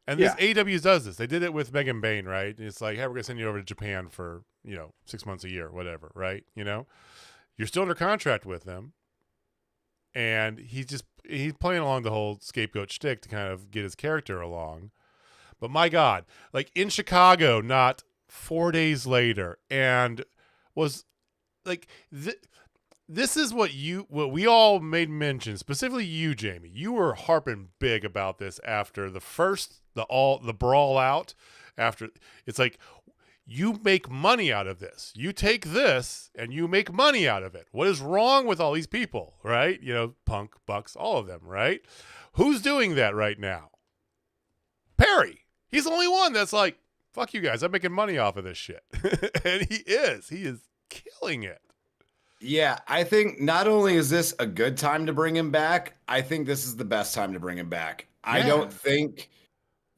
And this AEW does this. They did it with Megan Bain, right? And it's like, hey, we're going to send you over to Japan for, 6 months a year, whatever, right? You're still under contract with them. And he's playing along the whole scapegoat shtick to kind of get his character along. But my God, like in Chicago, not 4 days later, and was like, this is what we all made mention, specifically you, Jamie. You were harping big about this after the brawl out. After it's like, you make money out of this. You take this and you make money out of it. What is wrong with all these people, right? Punk, Bucks, all of them, right? Who's doing that right now? Perry. He's the only one that's like, fuck you guys. I'm making money off of this shit. And he is killing it. Yeah, I think not only is this a good time to bring him back, I think this is the best time to bring him back. Yeah. I don't think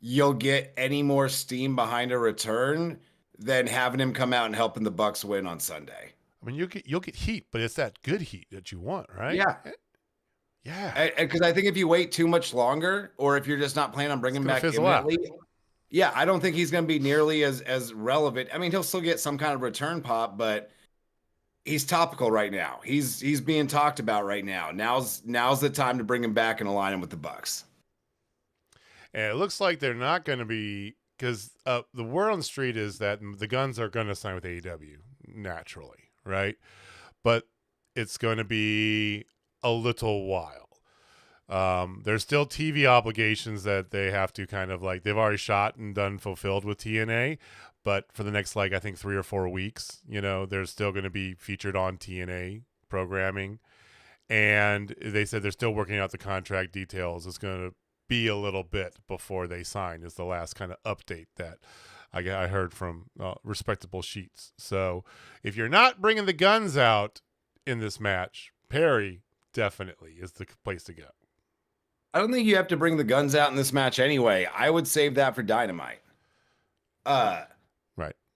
you'll get any more steam behind a return than having him come out and helping the Bucks win on Sunday. I mean, you'll get heat, but it's that good heat that you want, right? Yeah. Yeah. Because I think if you wait too much longer, or if you're just not planning on bringing him back imminently, yeah, I don't think he's going to be nearly as relevant. I mean, he'll still get some kind of return pop, but he's topical right now. He's being talked about right now. Now's the time to bring him back and align him with the Bucks. And it looks like they're not going to be, because the word on the street is that the Guns are going to sign with AEW naturally, right? But it's going to be a little while. There's still TV obligations that they have to kind of like, they've already shot and done fulfilled with TNA, but for the next, like, I think 3 or 4 weeks, they're still going to be featured on TNA programming. And they said they're still working out the contract details. It's going to be a little bit before they sign, is the last kind of update that I heard from respectable sheets. So if you're not bringing the Guns out in this match, Perry definitely is the place to go. I don't think you have to bring the Guns out in this match anyway. I would save that for Dynamite. Right.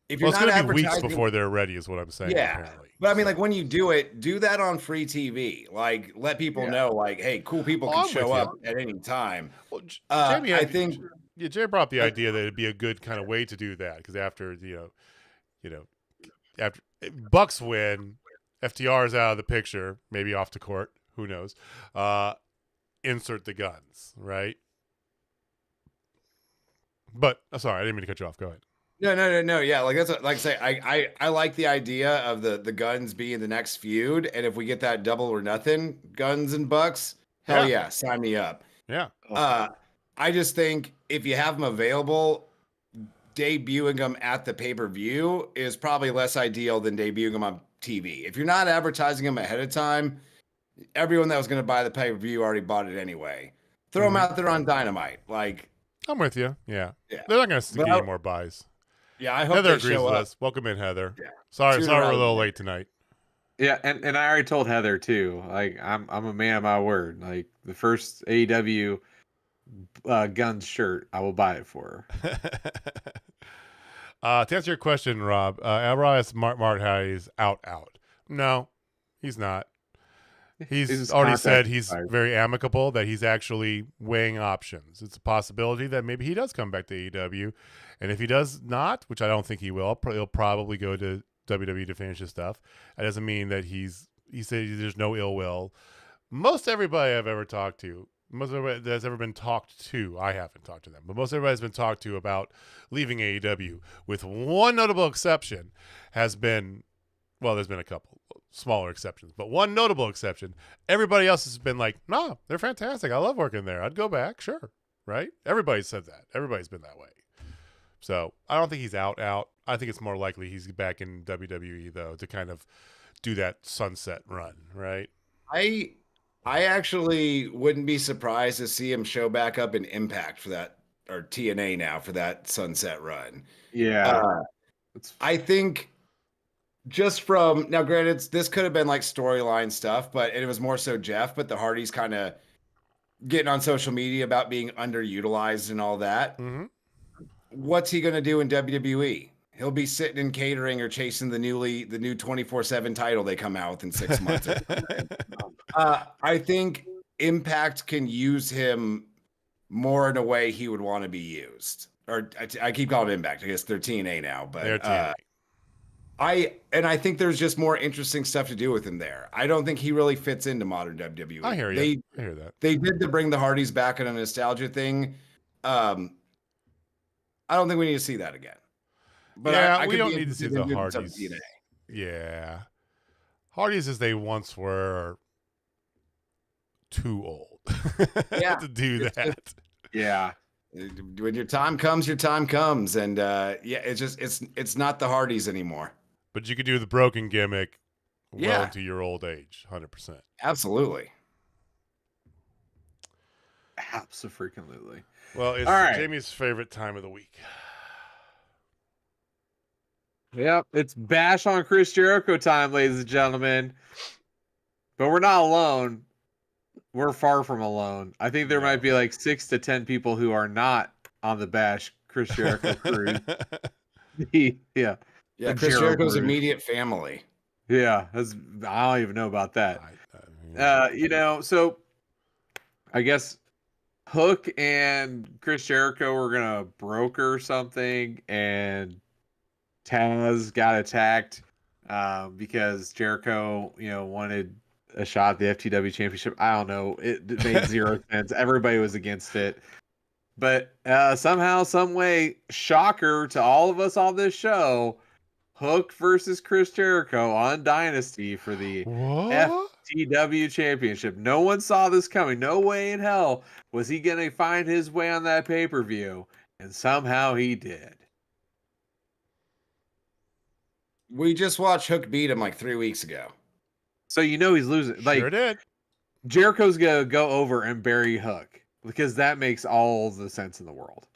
If you're it's going to be weeks before they're ready, is what I'm saying. Yeah, apparently. But I mean, like, when you do it, do that on free TV. Like, let people know, like, hey, cool people can show up at any time. Well, Jamie, I think Jay brought up the idea that it'd be a good kind of way to do that, because after after Bucks win, FTR is out of the picture, maybe off to court, who knows? Insert the Guns, right? But sorry, I didn't mean to cut you off. Go ahead. No. Yeah, like that's like I say, I like the idea of the Guns being the next feud, and if we get that double or nothing, Guns and Bucks, hell yeah, sign me up. Yeah. I just think if you have them available, debuting them at the pay-per-view is probably less ideal than debuting them on TV. If you're not advertising them ahead of time, everyone that was going to buy the pay-per-view already bought it anyway. Throw them out there on Dynamite. Like, I'm with you. Yeah. They're not going to get any more buys. Yeah, I hope Heather agrees with us. Welcome in, Heather. Yeah. Sorry we're a little late tonight. Yeah, and I already told Heather too. Like, I'm a man of my word. Like, the first AEW Guns shirt, I will buy it for her. To answer your question, Rob, Rob asked Mart how he's out. No, he's not. He's already said he's very amicable, that he's actually weighing options. It's a possibility that maybe he does come back to AEW. And if he does not, which I don't think he will, he'll probably go to WWE to finish his stuff. That doesn't mean that he said there's no ill will. Most everybody I've ever talked to, most everybody that's ever been talked to, I haven't talked to them, but most everybody's been talked to about leaving AEW, with one notable exception, has been, well, there's been a couple smaller exceptions, but one notable exception. Everybody else has been like, no, they're fantastic. I love working there. I'd go back. Sure. Right? Everybody said that. Everybody's been that way. So I don't think he's out. I think it's more likely he's back in WWE, though, to kind of do that sunset run, right? I actually wouldn't be surprised to see him show back up in Impact for that, or TNA now, for that sunset run. Yeah. I think just from, now granted, this could have been like storyline stuff, but it was more so Jeff, but the Hardys kind of getting on social media about being underutilized and all that. Mm-hmm. What's he going to do in WWE? He'll be sitting in catering or chasing the new 24/7 title they come out with in 6 months. I think Impact can use him more in a way he would want to be used. Or I keep calling it Impact. I guess they're TNA now, but they're TNA. I think there's just more interesting stuff to do with him there. I don't think he really fits into modern WWE. I hear you. I hear that. They did to bring the Hardys back on a nostalgia thing. I don't think we need to see that again. But yeah, we don't need to see the Hardys. Yeah. Hardys, as they once were, are too old to do that. Yeah. When your time comes, your time comes. And it's not the Hardys anymore. But you could do the broken gimmick well into your old age, 100%. Absolutely. Absolutely. Well, it's Jamie's favorite time of the week. Yep, it's bash on Chris Jericho time, ladies and gentlemen. But we're not alone. We're far from alone. I think there might be like 6 to 10 people who are not on the bash Chris Jericho crew. Yeah, Chris Jericho's immediate family. Yeah, I don't even know about that. So I guess Hook and Chris Jericho were gonna broker something, and Taz got attacked because Jericho, wanted a shot at the FTW championship. I don't know. It made zero sense. Everybody was against it. But somehow, some way, shocker to all of us on this show, Hook versus Chris Jericho on Dynasty for the FTW championship. No one saw this coming. No way in hell was he going to find his way on that pay-per-view. And somehow he did. We just watched Hook beat him like 3 weeks ago. So he's losing. Sure did. Jericho's going to go over and bury Hook because that makes all the sense in the world.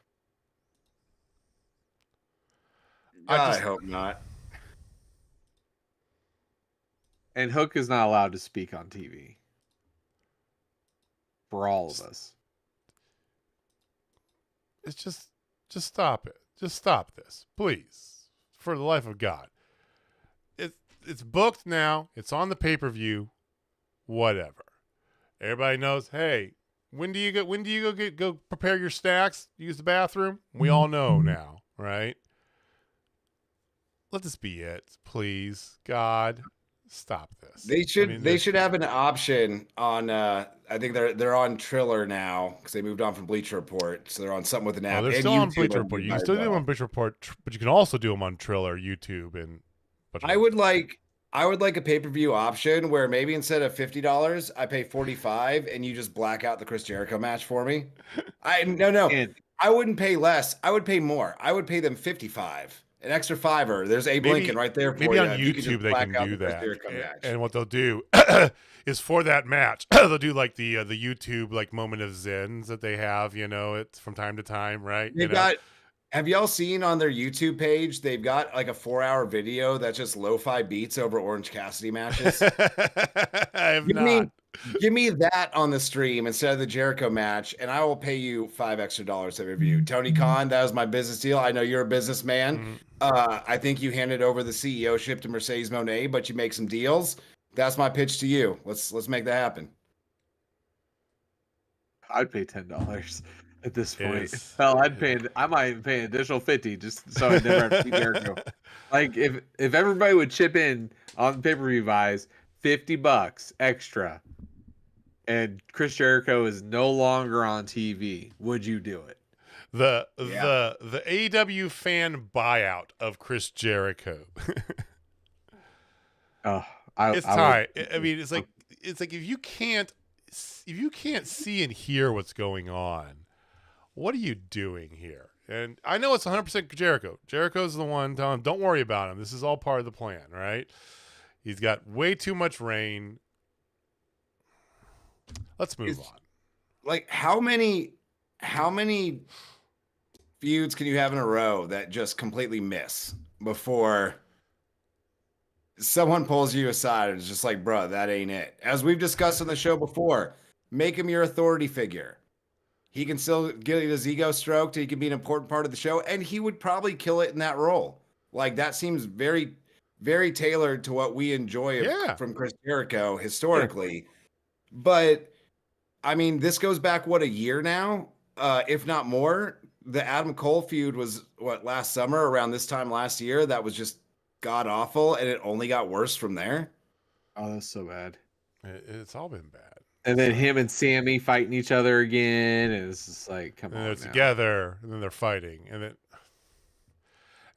I hope not. And Hook is not allowed to speak on TV. For all of us. It's just stop it. Just stop this, please. For the life of God. It's booked now. It's on the pay-per-view. Whatever. Everybody knows, hey, when do you go prepare your snacks, use the bathroom? We all know now, right? Let this be it, please. God, stop this. They should have an option on I think they're on Triller now because they moved on from Bleacher Report, so they're on something with an app. They're still on Bleacher Report. You can still do them on Bleacher Report, but you can also do them on Triller, YouTube, and I would like a pay-per-view option where maybe instead of $50, I pay $45 and you just black out the Chris Jericho match for me. No. I wouldn't pay less. I would pay more. I would pay them $55. An extra $5. There's Abe Lincoln right there for you. Maybe on YouTube they can do that. And what they'll do is for that match, they'll do like the YouTube like moment of zens that they have, it's from time to time, right? Have y'all seen on their YouTube page, they've got like a 4-hour video that's just lo-fi beats over Orange Cassidy matches? I have not. Give me that on the stream instead of the Jericho match, and I will pay you $5 extra to review. Tony Khan, that was my business deal. I know you're a businessman. I think you handed over the CEO-ship to Mercedes Moné, but you make some deals. That's my pitch to you. Let's make that happen. I'd pay $10 at this point. Hell, I might even pay an additional $50 just so I never have to see Jericho. Like if everybody would chip in on pay-per-view buys $50 extra, and Chris Jericho is no longer on TV, would you do it? The AEW fan buyout of Chris Jericho. It's time. I mean, it's like if you can't see and hear what's going on, what are you doing here? And I know it's 100% Jericho. Jericho's the one telling him, don't worry about him. This is all part of the plan, right? He's got way too much reign. Let's move on. Like how many feuds can you have in a row that just completely miss before someone pulls you aside and is just like, bro, that ain't it? As we've discussed on the show before, make him your authority figure. He can still get his ego stroked. He can be an important part of the show, and he would probably kill it in that role. Like that seems very, very tailored to what we enjoy from Chris Jericho historically. Yeah. But I mean, this goes back a year now, if not more. The Adam Cole feud was last summer around this time last year. That was just god awful, and it only got worse from there. Oh, that's so bad. It's all been bad. And then him and Sammy fighting each other again, and it's just like, come on. They're together, and then they're fighting, and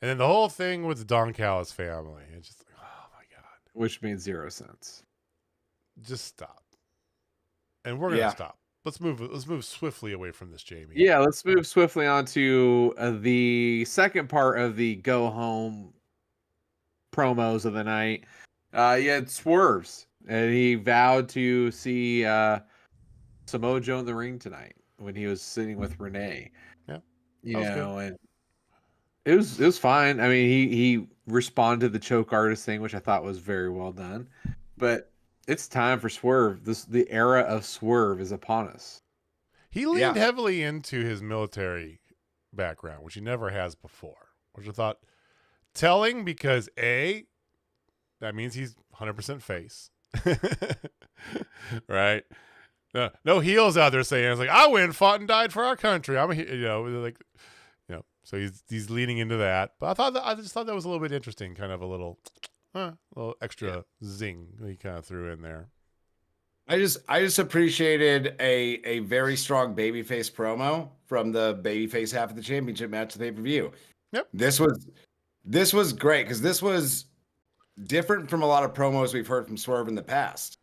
then the whole thing with the Don Callis family. It's just like, oh my god, which made zero sense. Just stop, and we're gonna stop. Let's move swiftly away from this, Jamie. Yeah, let's move swiftly on to the second part of the go home promos of the night. You had Swerves, and he vowed to see Samoa Joe in the ring tonight when he was sitting with Renee. Yeah, and it was fine. I mean, he responded to the choke artist thing, which I thought was very well done. But it's time for Swerve. The era of Swerve is upon us. He leaned heavily into his military background, which he never has before, which I thought telling because A, that means he's 100% face. Right? No heels out there saying, it's like, I went, fought, and died for our country. I'm a, like, so he's leaning into that. But I just thought that was a little bit interesting, kind of a little extra zing he kind of threw in there. I just appreciated a very strong babyface promo from the babyface half of the championship match of the pay-per-view. Yep. This was great because this was different from a lot of promos we've heard from Swerve in the past.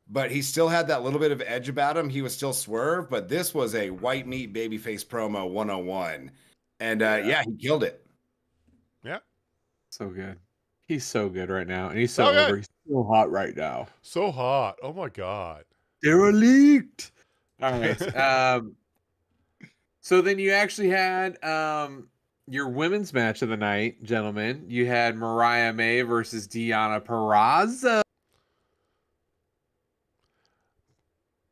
But he still had that little bit of edge about him. He was still Swerve, but this was a white meat babyface promo 101. And he killed it. Yeah. So good. He's so good right now. And he's so over. He's so hot right now. So hot. Oh my God. They're leaked. All right. So then you actually had your women's match of the night, gentlemen. You had Mariah May versus Deonna Purrazzo.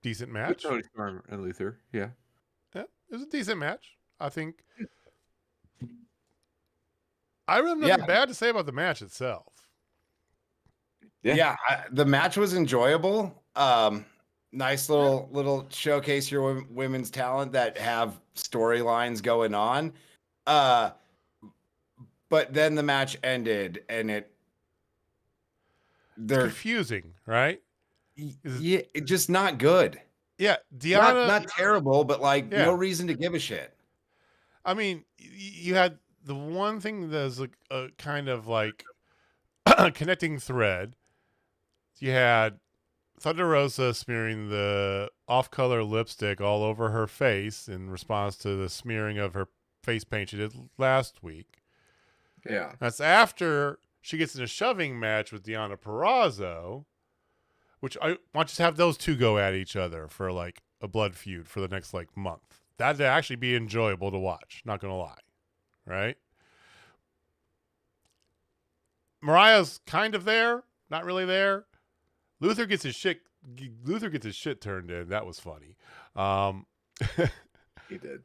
Decent match. Tony Storm and Luther. Yeah. Yeah. It was a decent match. I think. I really have nothing bad to say about the match itself. Yeah, the match was enjoyable. Nice little showcase your women's talent that have storylines going on. But then the match ended, and it's confusing, right? Yeah, it's just not good. Yeah, Deonna, not terrible, but no reason to give a shit. I mean, you had the one thing that's like a kind of like connecting thread. You had Thunder Rosa smearing the off-color lipstick all over her face in response to the smearing of her face paint she did last week. Yeah. That's after she gets in a shoving match with Deonna Purrazzo, which I want you to have those two go at each other for like a blood feud for the next like month. That'd actually be enjoyable to watch. Not going to lie. Right? Mariah's kind of there. Not really there. Luther gets his shit turned in. That was funny. He did.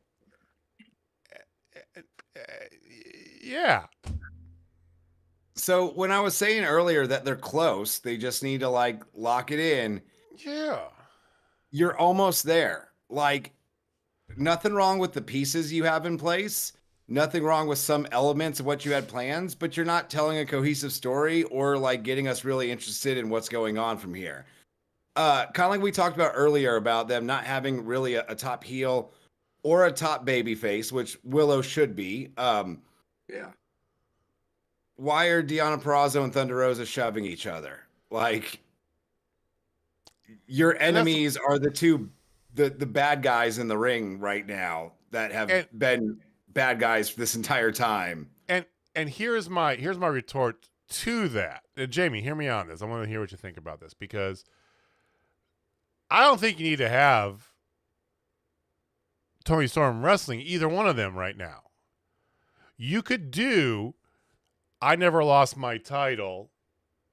Yeah. So when I was saying earlier that they're close, they just need to like lock it in. Yeah. You're almost there. Like nothing wrong with the pieces you have in place. Nothing wrong with some elements of what you had plans, but you're not telling a cohesive story or like getting us really interested in what's going on from here. Kind of like we talked about earlier about them not having really a top heel or a top baby face, which Willow should be. Yeah. Why are Deonna Purrazzo and Thunder Rosa shoving each other? Like your enemies are the bad guys in the ring right now that have been bad guys for this entire time. And here's my retort to that. Jamie, hear me on this. I want to hear what you think about this because I don't think you need to have Toni Storm wrestling either one of them right now. You could do I never lost my title.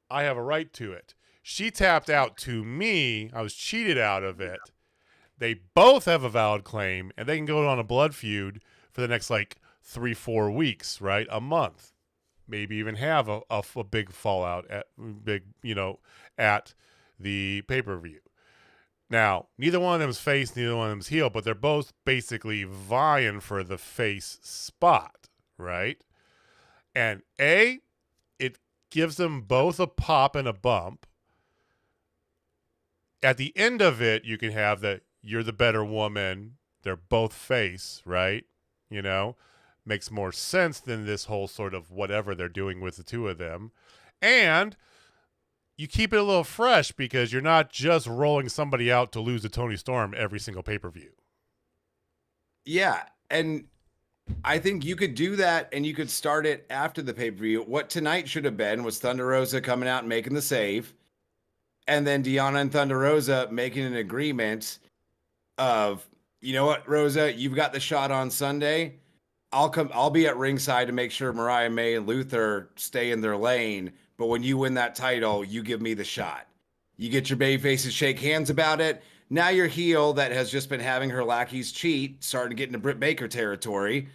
I have a right to it. She tapped out to me. I was cheated out of it. They both have a valid claim, and they can go on a blood feud for the next like 3-4 weeks, right? A month, maybe even have a big fallout at the pay-per-view. Now, neither one of them is face, neither one of them is heel, but they're both basically vying for the face spot, right? And it gives them both a pop and a bump. At the end of it, you can have that you're the better woman. They're both face, right? Makes more sense than this whole sort of whatever they're doing with the two of them. And you keep it a little fresh because you're not just rolling somebody out to lose to Toni Storm every single pay-per-view. Yeah, and I think you could do that and you could start it after the pay-per-view. What tonight should have been was Thunder Rosa coming out and making the save, and then Deonna and Thunder Rosa making an agreement of, you know what, Rosa, you've got the shot on Sunday. I'll be at ringside to make sure Mariah May and Luther stay in their lane. But when you win that title, you give me the shot. You get your babyfaces shake hands about it. Now your heel that has just been having her lackeys cheat, starting to get into Britt Baker territory.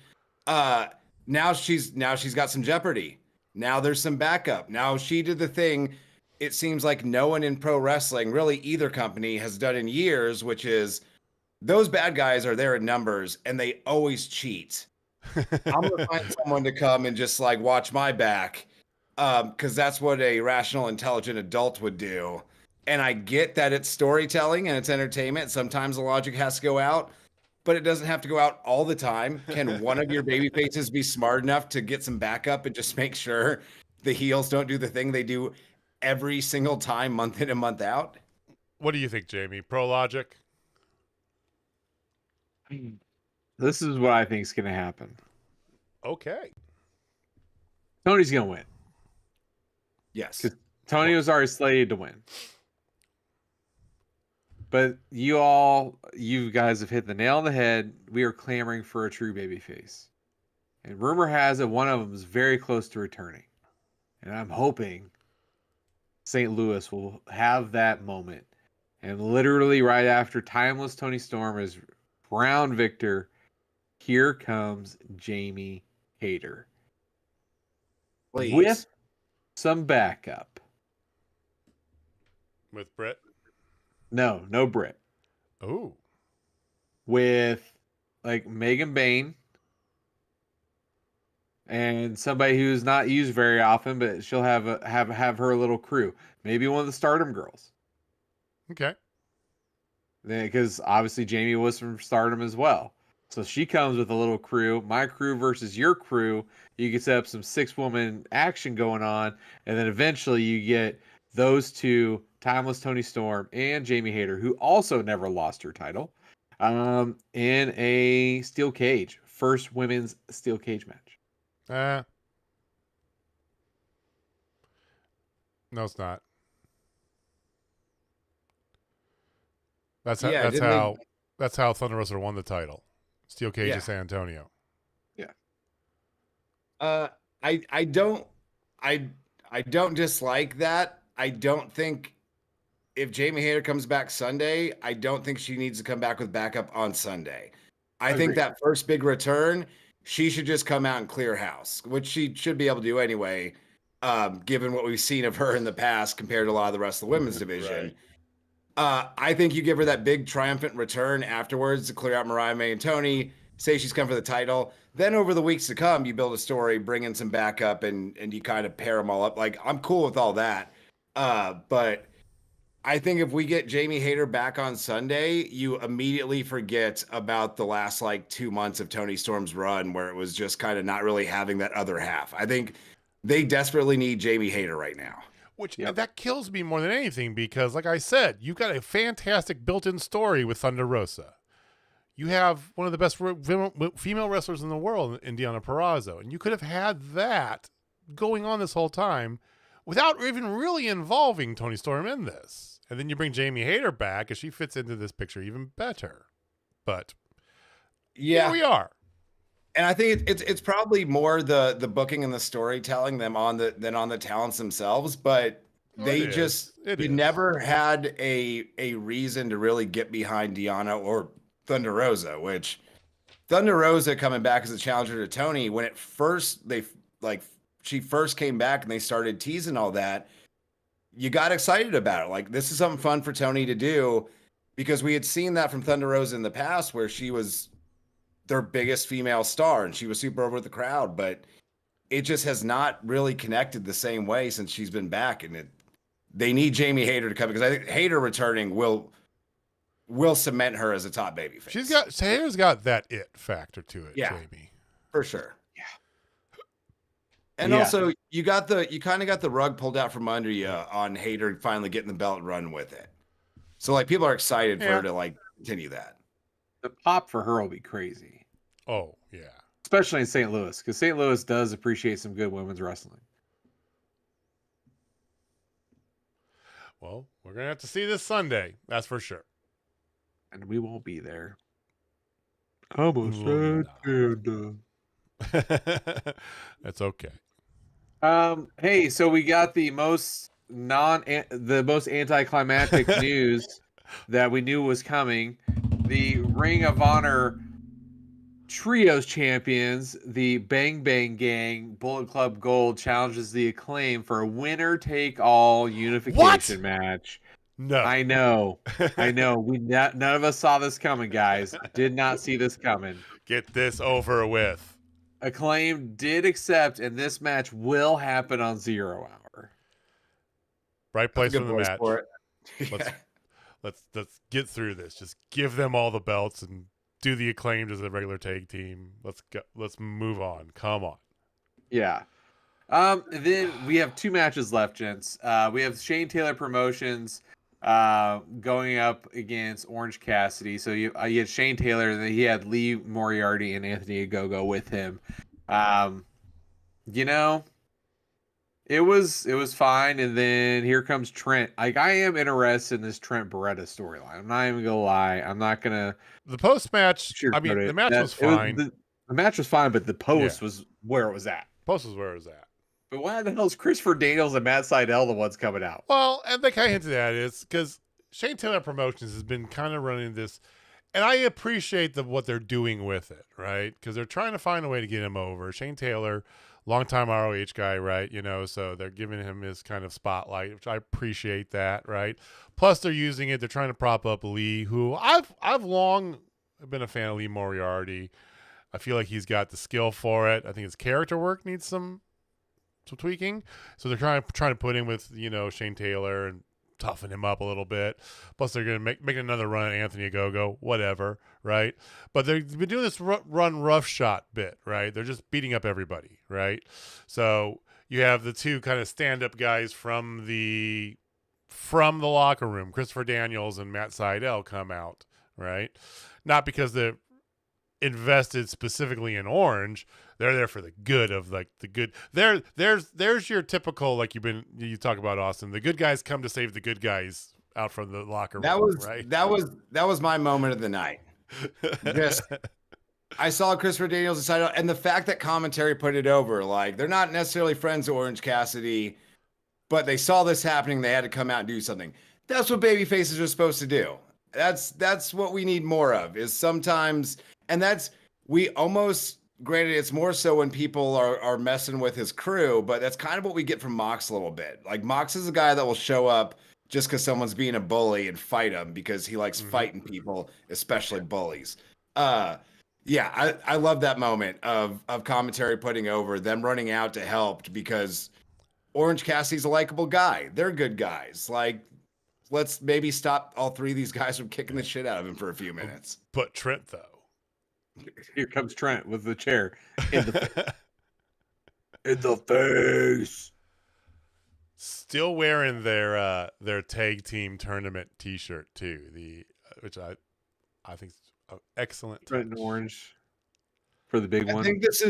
Now she's got some jeopardy. Now there's some backup. Now she did the thing it seems like no one in pro wrestling, really either company, has done in years, which is those bad guys are there in numbers and they always cheat. I'm going to find someone to come and just like watch my back, because that's what a rational, intelligent adult would do. And I get that it's storytelling and it's entertainment. Sometimes the logic has to go out, but it doesn't have to go out all the time. Can one of your baby faces be smart enough to get some backup and just make sure the heels don't do the thing they do every single time, month in and month out? What do you think, Jamie? Pro logic? This is what I think is going to happen. Okay. Tony's going to win. Yes. Because Tony was already slated to win. But you guys have hit the nail on the head. We are clamoring for a true babyface. And rumor has it one of them is very close to returning. And I'm hoping St. Louis will have that moment. And literally right after Timeless Tony Storm is crowned victor, here comes Jamie Hayter. Please. With some backup. With Britt? No Britt. Oh. With like Megan Bain and somebody who's not used very often, but she'll have her little crew. Maybe one of the Stardom girls. Okay. Because obviously Jamie was from Stardom as well. So she comes with a little crew. My crew versus your crew. You can set up some 6-woman action going on. And then eventually you get those two, Timeless Tony Storm and Jamie Hayter, who also never lost her title, in a steel cage. First women's steel cage match. No, it's not. That's how Thunder Rosa won the title. Steel Cage of San Antonio. Yeah. I don't dislike that. I don't think if Jamie Hayter comes back Sunday, I don't think she needs to come back with backup on Sunday. I think that first big return, she should just come out and clear house, which she should be able to do anyway, given what we've seen of her in the past compared to a lot of the rest of the women's division. Right. I think you give her that big triumphant return afterwards to clear out Mariah May and Tony, say she's come for the title. Then over the weeks to come, you build a story, bring in some backup, and you kind of pair them all up. Like, I'm cool with all that. But I think if we get Jamie Hayter back on Sunday, you immediately forget about the last like 2 months of Tony Storm's run where it was just kind of not really having that other half. I think they desperately need Jamie Hayter right now. Which that kills me more than anything because, like I said, you've got a fantastic built-in story with Thunder Rosa. You have one of the best female wrestlers in the world, Indiana Purrazzo, and you could have had that going on this whole time without even really involving Tony Storm in this. And then you bring Jamie Hayter back, and she fits into this picture even better. But here we are. And I think it's probably more the booking and the storytelling than on the talents themselves. But they never had a reason to really get behind Deonna or Thunder Rosa, which Thunder Rosa coming back as a challenger to Tony, when she first came back and they started teasing all that, you got excited about it. Like, this is something fun for Tony to do, because we had seen that from Thunder Rosa in the past where she was their biggest female star and she was super over with the crowd, but it just has not really connected the same way since she's been back. And they need Jamie Hayter to come, because I think Hayter returning will cement her as a top babyface. Hayter's got that it factor to it, Jamie. For sure. Yeah. And also you kind of got the rug pulled out from under you on Hayter finally getting the belt and running with it. So like people are excited for her to like continue that. The pop for her will be crazy. Oh, yeah. Especially in St. Louis, because St. Louis does appreciate some good women's wrestling. Well, we're going to have to see this Sunday. That's for sure. And we won't be there. Almost sad. That's okay. Hey, so we got the most anticlimactic news that we knew was coming. The Ring of Honor Trios champions, the Bang Bang Gang, Bullet Club Gold challenges the Acclaim for a winner-take-all unification match. No. I know. None of us saw this coming, guys. Did not see this coming. Get this over with. Acclaim did accept, and this match will happen on 0 Hour. Right place for the match. For it. Let's get through this. Just give them all the belts and do the Acclaimed as a regular tag team. Let's go. Let's move on. Come on. Yeah. Then we have 2 matches left, gents. We have Shane Taylor Promotions going up against Orange Cassidy. So you had Shane Taylor, and then he had Lee Moriarty and Anthony Ogogo with him. It was fine, and then here comes Trent. Like, I am interested in this Trent Beretta storyline. I'm not even gonna lie. I'm not gonna. The post match. I mean, the match was fine. The match was fine, but the post was where it was at. Post was where it was at. But why the hell is Christopher Daniels and Matt Sydal the ones coming out? Well, and they kind of hinted at it. It's because Shane Taylor Promotions has been kind of running this, and I appreciate what they're doing with it, right? Because they're trying to find a way to get him over. Shane Taylor, longtime ROH guy, right? So they're giving him his kind of spotlight, which I appreciate that, right? Plus, they're using it. They're trying to prop up Lee, who I've long been a fan of Lee Moriarty. I feel like he's got the skill for it. I think his character work needs some tweaking. So they're trying to put him with, Shane Taylor and toughen him up a little bit. Plus they're going to make another run at Anthony Ogogo, whatever, right? But they've been doing this run rough shot bit, right? They're just beating up everybody, right? So you have the 2 kind of stand-up guys from the locker room, Christopher Daniels and Matt Sydal, come out, right? Not because they're invested specifically in Orange. They're there for the good of the good. There's your typical, like you talk about, Austin. The good guys come to save the good guys out from the locker room. Right? That was my moment of the night. I saw Christopher Daniels decide, and the fact that commentary put it over, like, they're not necessarily friends of Orange Cassidy, but they saw this happening. They had to come out and do something. That's what baby faces are supposed to do. That's what we need more of, is sometimes, and we almost. Granted, it's more so when people are messing with his crew, but that's kind of what we get from Mox a little bit. Like, Mox is a guy that will show up just because someone's being a bully and fight him because he likes fighting people, especially bullies. I love that moment of commentary putting over them running out to help because Orange Cassidy's a likable guy. They're good guys. Like, let's maybe stop all 3 of these guys from kicking the shit out of him for a few minutes. But Trent, though. Here comes Trent with the chair in the face. Still wearing their tag team tournament T-shirt too. Which I think is an excellent. Trent and Orange for the big one. I think this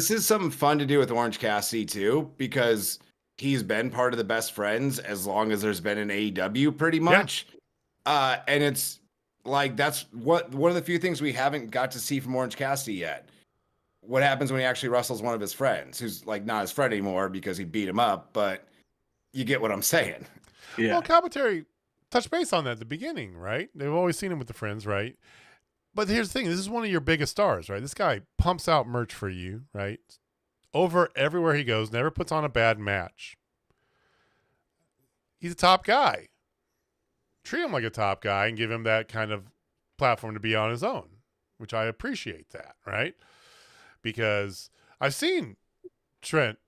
is something fun to do with Orange Cassidy too, because he's been part of the best friends as long as there's been an AEW, pretty much. Yeah. And it's. Like, that's one of the few things we haven't got to see from Orange Cassidy yet. What happens when he actually wrestles one of his friends, who's like not his friend anymore because he beat him up, but you get what I'm saying. Yeah. Well, commentary touched base on that at the beginning, right? They've always seen him with the friends, right? But here's the thing. This is one of your biggest stars, right? This guy pumps out merch for you, right? Over everywhere he goes, never puts on a bad match. He's a top guy. Treat him like a top guy and give him that kind of platform to be on his own, which I appreciate that, right? Because I've seen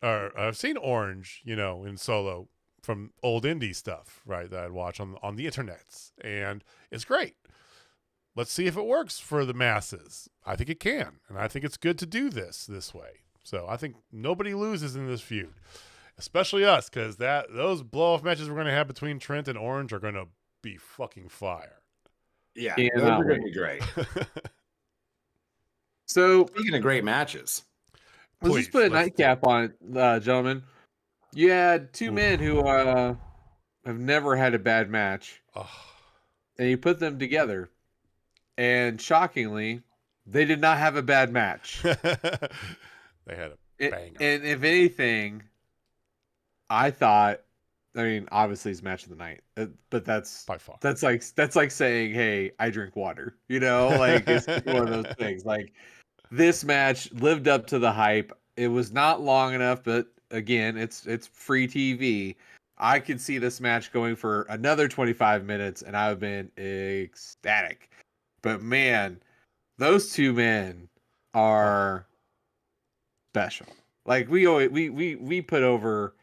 I've seen Orange, in solo from old indie stuff, right, that I'd watch on the internets, and it's great. Let's see if it works for the masses. I think it can, and I think it's good to do this way. So I think nobody loses in this feud, especially us, because those blow-off matches we're going to have between Trent and Orange are going to be fucking fire. Yeah, those are going to be great. So, speaking of great matches, let's just put a nightcap on it, gentlemen. You had 2 men who have never had a bad match, and you put them together, and shockingly, they did not have a bad match. They had a banger. And if anything, I thought, obviously it's match of the night, but that's by far. That's like saying, "Hey, I drink water." Like, it's one of those things. Like, this match lived up to the hype. It was not long enough, but again, it's free TV. I could see this match going for another 25 minutes, and I would have been ecstatic. But man, those two men are special. Like we put over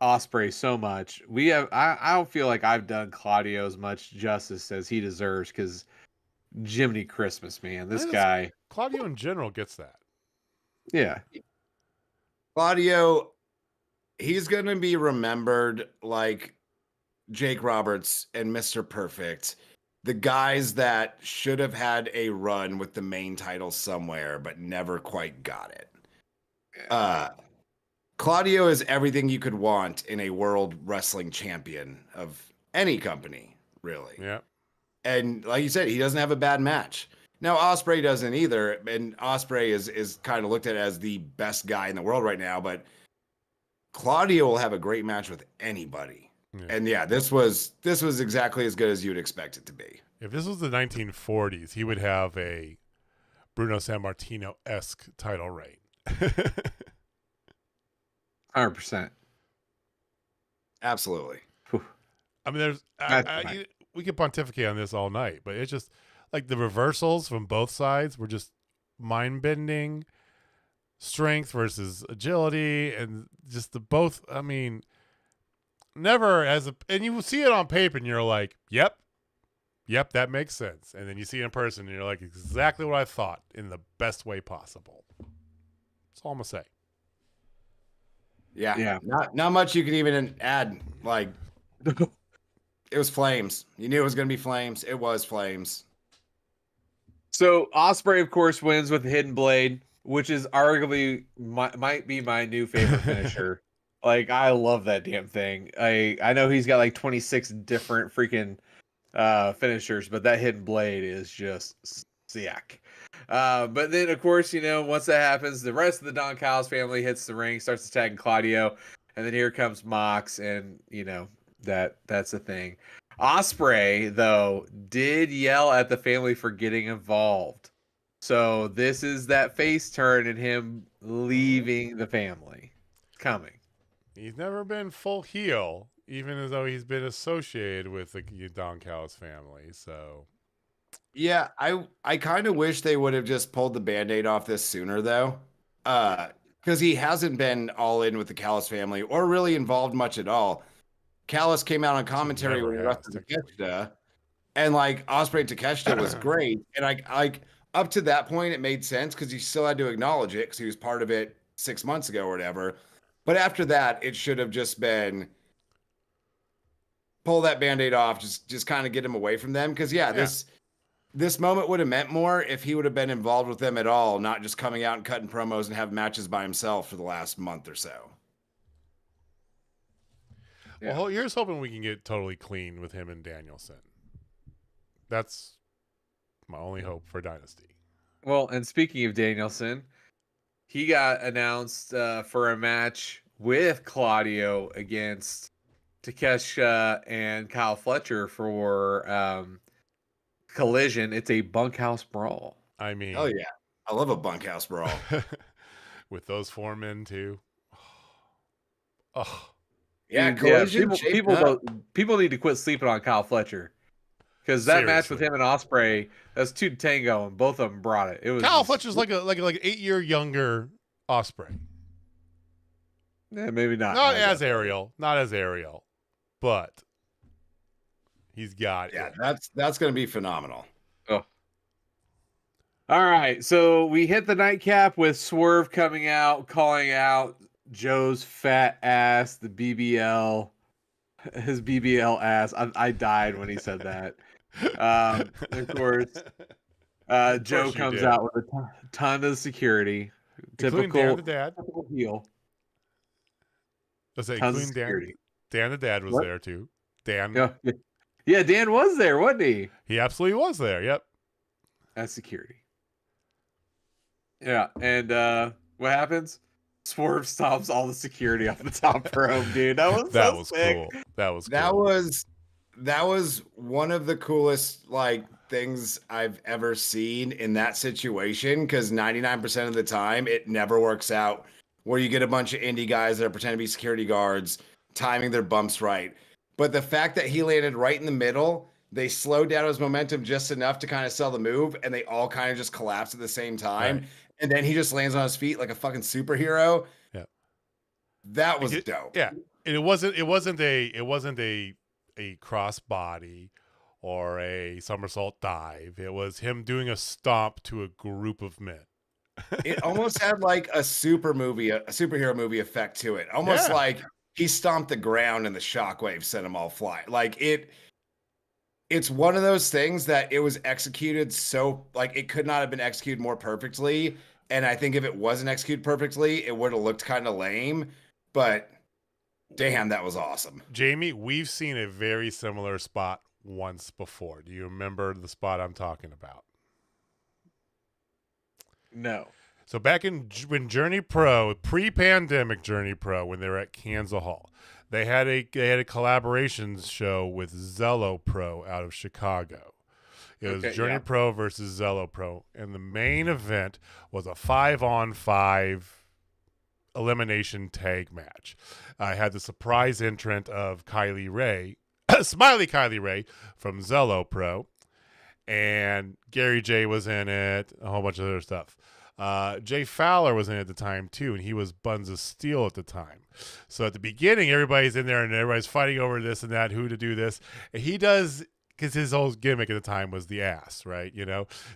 Ospreay so much. I don't feel like I've done Claudio as much justice as he deserves, because Jiminy Christmas, man, this guy. Claudio in general gets that. Yeah, Claudio, he's going to be remembered like Jake Roberts and Mr. Perfect, the guys that should have had a run with the main title somewhere, but never quite got it. Claudio is everything you could want in a world wrestling champion of any company, really. Yeah. And like you said, he doesn't have a bad match. Now, Ospreay doesn't either. And Ospreay is kind of looked at as the best guy in the world right now, but Claudio will have a great match with anybody. Yeah. And yeah, this was exactly as good as you'd expect it to be. If this was the 1940s, he would have a Bruno Sammartino-esque title reign. 100%. Absolutely. I mean, we could pontificate on this all night, but it's just like the reversals from both sides were just mind-bending. Strength versus agility, and just the both. I mean, never and you see it on paper, and you're like, "Yep, that makes sense." And then you see it in person, and you're like, "Exactly what I thought in the best way possible." That's all I'm gonna say. Yeah. Not much you can even add. Like, it was flames. You knew it was gonna be flames. It was flames. So Ospreay, of course, wins with the Hidden Blade, which is arguably might be my new favorite finisher. Like, I love that damn thing. I know he's got like 26 different freaking finishers, but that Hidden Blade is just sick. But then, of course, once that happens, the rest of the Don Callis family hits the ring, starts attacking Claudio, and then here comes Mox, and that's the thing. Ospreay, though, did yell at the family for getting involved. So this is that face turn and him leaving the family. Coming. He's never been full heel, even as though he's been associated with the Don Callis family. So, yeah, I kind of wish they would have just pulled the Band-Aid off this sooner, though, because he hasn't been all in with the Callis family or really involved much at all. Callis came out on commentary when he wrestled Takeshita, and like Ospreay Takeshita was great, and I up to that point, it made sense because he still had to acknowledge it because he was part of it 6 months ago or whatever. But after that, it should have just been pull that Band-Aid off, just kind of get him away from them. Because this moment would have meant more if he would have been involved with them at all, not just coming out and cutting promos and have matches by himself for the last month or so. Yeah. Well, here's hoping we can get totally clean with him and Danielson. That's my only hope for Dynasty. Well, and speaking of Danielson, he got announced for a match with Claudio against Takeshita and Kyle Fletcher for Collision. It's a bunkhouse brawl. I mean, oh yeah, I love a bunkhouse brawl with those four men too. Oh. Yeah, Collision. Yeah, people need to quit sleeping on Kyle Fletcher, because that match with him and Ospreay, that's two to tango, and both of them brought it. It was Kyle Fletcher's like 8-year younger Ospreay. Yeah, maybe not. Not as Ariel, but he's got it. Yeah, that's going to be phenomenal. Oh. All right, so we hit the nightcap with Swerve coming out, calling out Joe's fat ass, the BBL, his BBL ass. I died when he said that. Of course, Joe comes out with a ton of security. Typical heel. Let's say, including Dan. Dan the dad was there too. Dan. Yeah, Dan was there, wasn't he? He absolutely was there. Yep. As security. Yeah, and what happens? Swerve stomps all the security off the top rope, dude. That was cool. That was that was one of the coolest things I've ever seen in that situation, because 99% of the time it never works out, where you get a bunch of indie guys that are pretending to be security guards timing their bumps right. But the fact that he landed right in the middle, they slowed down his momentum just enough to kind of sell the move, and they all kind of just collapsed at the same time. Right. And then he just lands on his feet like a fucking superhero. Yeah. That was dope. Yeah. And it wasn't a crossbody or a somersault dive. It was him doing a stomp to a group of men. It almost had like a superhero movie effect to it. Almost like he stomped the ground and the shockwave sent them all flying. Like it's one of those things that it was executed so it could not have been executed more perfectly. And I think if it wasn't executed perfectly, it would have looked kind of lame. But damn, that was awesome. Jamie, we've seen a very similar spot once before. Do you remember the spot I'm talking about? No. So back when Journey Pro, pre-pandemic Journey Pro, when they were at Kansas Hall, they had a collaboration show with Zello Pro out of Chicago. It was Journey Pro versus Zello Pro, and the main event was a 5-on-5 elimination tag match. I had the surprise entrant of Kylie Ray, Smiley Kylie Ray from Zello Pro, and Gary J was in it, a whole bunch of other stuff. Jay Fowler was in it at the time too, and he was Buns of Steel at the time. So at the beginning, everybody's in there and everybody's fighting over this and that, who to do this. And he does, because his whole gimmick at the time was the ass, right?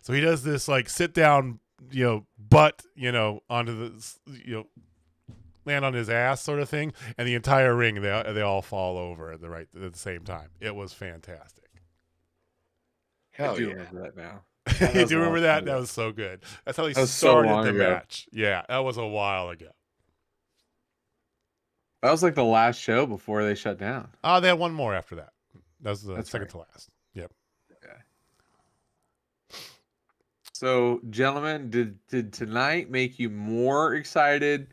So he does this sit down, butt, onto the, land on his ass sort of thing, and the entire ring they all fall over at the same time. It was fantastic. Hell I do yeah. remember that now. You do remember that? That was so good. That's how he started the match. Yeah, that was a while ago. That was like the last show before they shut down. Oh, they had one more after that. That was the second to last. Yep. Okay. So, gentlemen, did tonight make you more excited,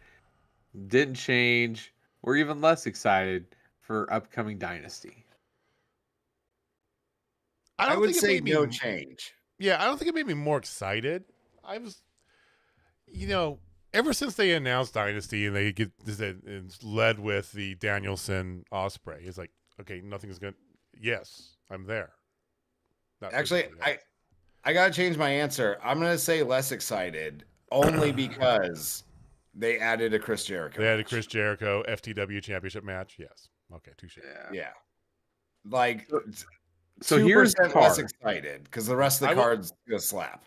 didn't change, or even less excited for upcoming Dynasty? I would say no change. Yeah, I don't think it made me more excited. I was, ever since they announced Dynasty and they it's led with the Danielson Ospreay, it's like, okay, nothing's going to, yes, I'm there. Actually, I got to change my answer. I'm going to say less excited, only because they added a Chris Jericho. They added a Chris Jericho FTW championship match. Yes. Okay, touche. Yeah. So here's the card. Less excited because the rest of the card's gonna slap.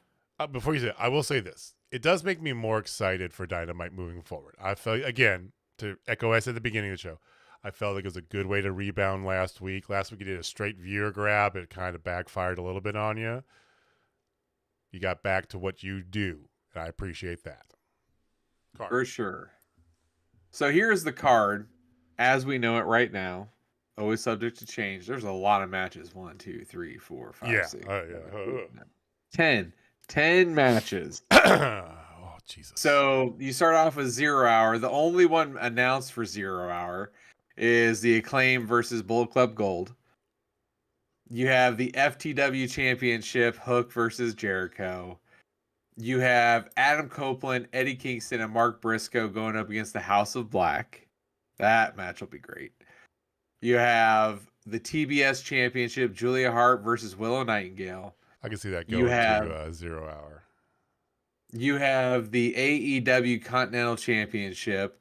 Before you say it, I will say this: it does make me more excited for Dynamite moving forward. I felt, again, to echo what I said at the beginning of the show, I felt like it was a good way to rebound last week. Last week you did a straight viewer grab; it kind of backfired a little bit on you. You got back to what you do, and I appreciate that. For sure. So here's the card as we know it right now. Always subject to change. There's a lot of matches. 1, 2, 3, 4, 5, 6. 10 matches. Oh, Jesus. So you start off with 0 Hour. The only one announced for 0 Hour is the Acclaim versus Bullet Club Gold. You have the FTW Championship, Hook versus Jericho. You have Adam Copeland, Eddie Kingston, and Mark Briscoe going up against the House of Black. That match will be great. You have the TBS Championship, Julia Hart versus Willow Nightingale. I can see that going to 0 Hour. You have the AEW Continental Championship,